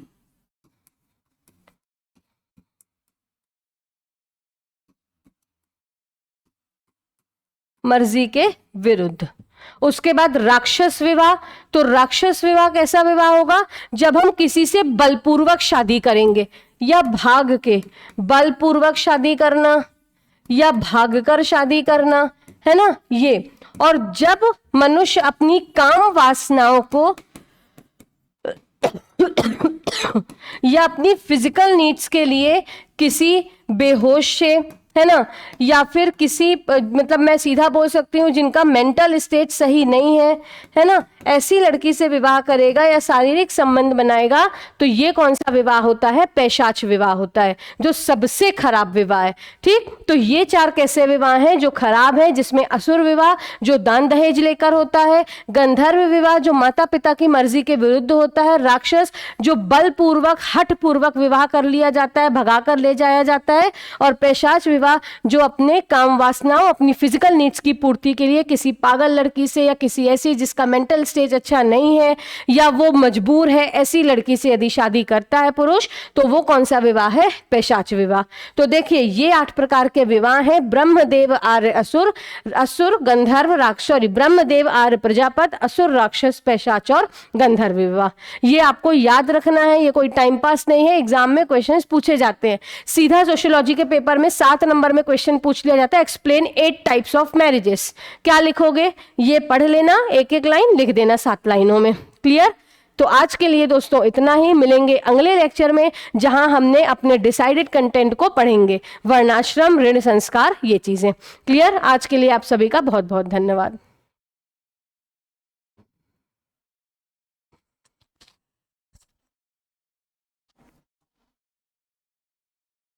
A: मर्जी के विरुद्ध। उसके बाद राक्षस विवाह। तो राक्षस विवाह कैसा विवाह होगा? जब हम किसी से बलपूर्वक शादी करेंगे या भाग के, बलपूर्वक शादी करना या भागकर शादी करना, है ना ये। और जब मनुष्य अपनी काम वासनाओं को या अपनी फिजिकल नीड्स के लिए किसी बेहोश से, है ना, या फिर किसी, मतलब मैं सीधा बोल सकती हूँ जिनका मेंटल स्टेट सही नहीं है ना, ऐसी लड़की से विवाह करेगा या शारीरिक संबंध बनाएगा, तो ये कौन सा विवाह होता है? पैशाच विवाह होता है, जो सबसे खराब विवाह है। ठीक, तो ये 4 कैसे विवाह हैं जो खराब है, जिसमें असुर विवाह जो दान दहेज लेकर होता है, गंधर्व विवाह जो माता पिता की मर्जी के विरुद्ध होता है, राक्षस जो बलपूर्वक हठ पूर्वक विवाह कर लिया जाता है, भगा कर ले जाया जाता है, और पैशाच विवाह विवाह जो अपने काम वासनाओं, अपनी फिजिकल नीड्स की पूर्ति के लिए किसी पागल लड़की से या किसी ऐसी जिसका मेंटल स्टेज अच्छा नहीं है या वो मजबूर है, ऐसी लड़की से यदि शादी करता है पुरुष, तो वो कौन सा विवाह है? पैशाच विवाह। तो देखिए ये 8 प्रकार के विवाह हैं। ब्रह्मदेव आर्य असुर, असुर गंधर्व राक्षस, ब्रह्मदेव आर्य प्रजापत, असुर राक्षस पैशाच और गंधर्व विवाह। ये आपको याद रखना है, ये कोई टाइम पास नहीं है, एग्जाम में क्वेश्चंस पूछे जाते हैं। सीधा सोशियोलॉजी के पेपर में 7 नंबर में क्वेश्चन पूछ लिया जाता है, एक्सप्लेन 8 टाइप्स ऑफ मैरिजेस। क्या लिखोगे? ये पढ़ लेना, एक एक लाइन लिख देना 7 लाइनों में। क्लियर? तो आज के लिए दोस्तों इतना ही। मिलेंगे अगले लेक्चर में जहां हमने अपने डिसाइडेड कंटेंट को पढ़ेंगे, वर्णाश्रम, ऋण संस्कार, ये चीजें। क्लियर? आज के लिए आप सभी का बहुत बहुत धन्यवाद।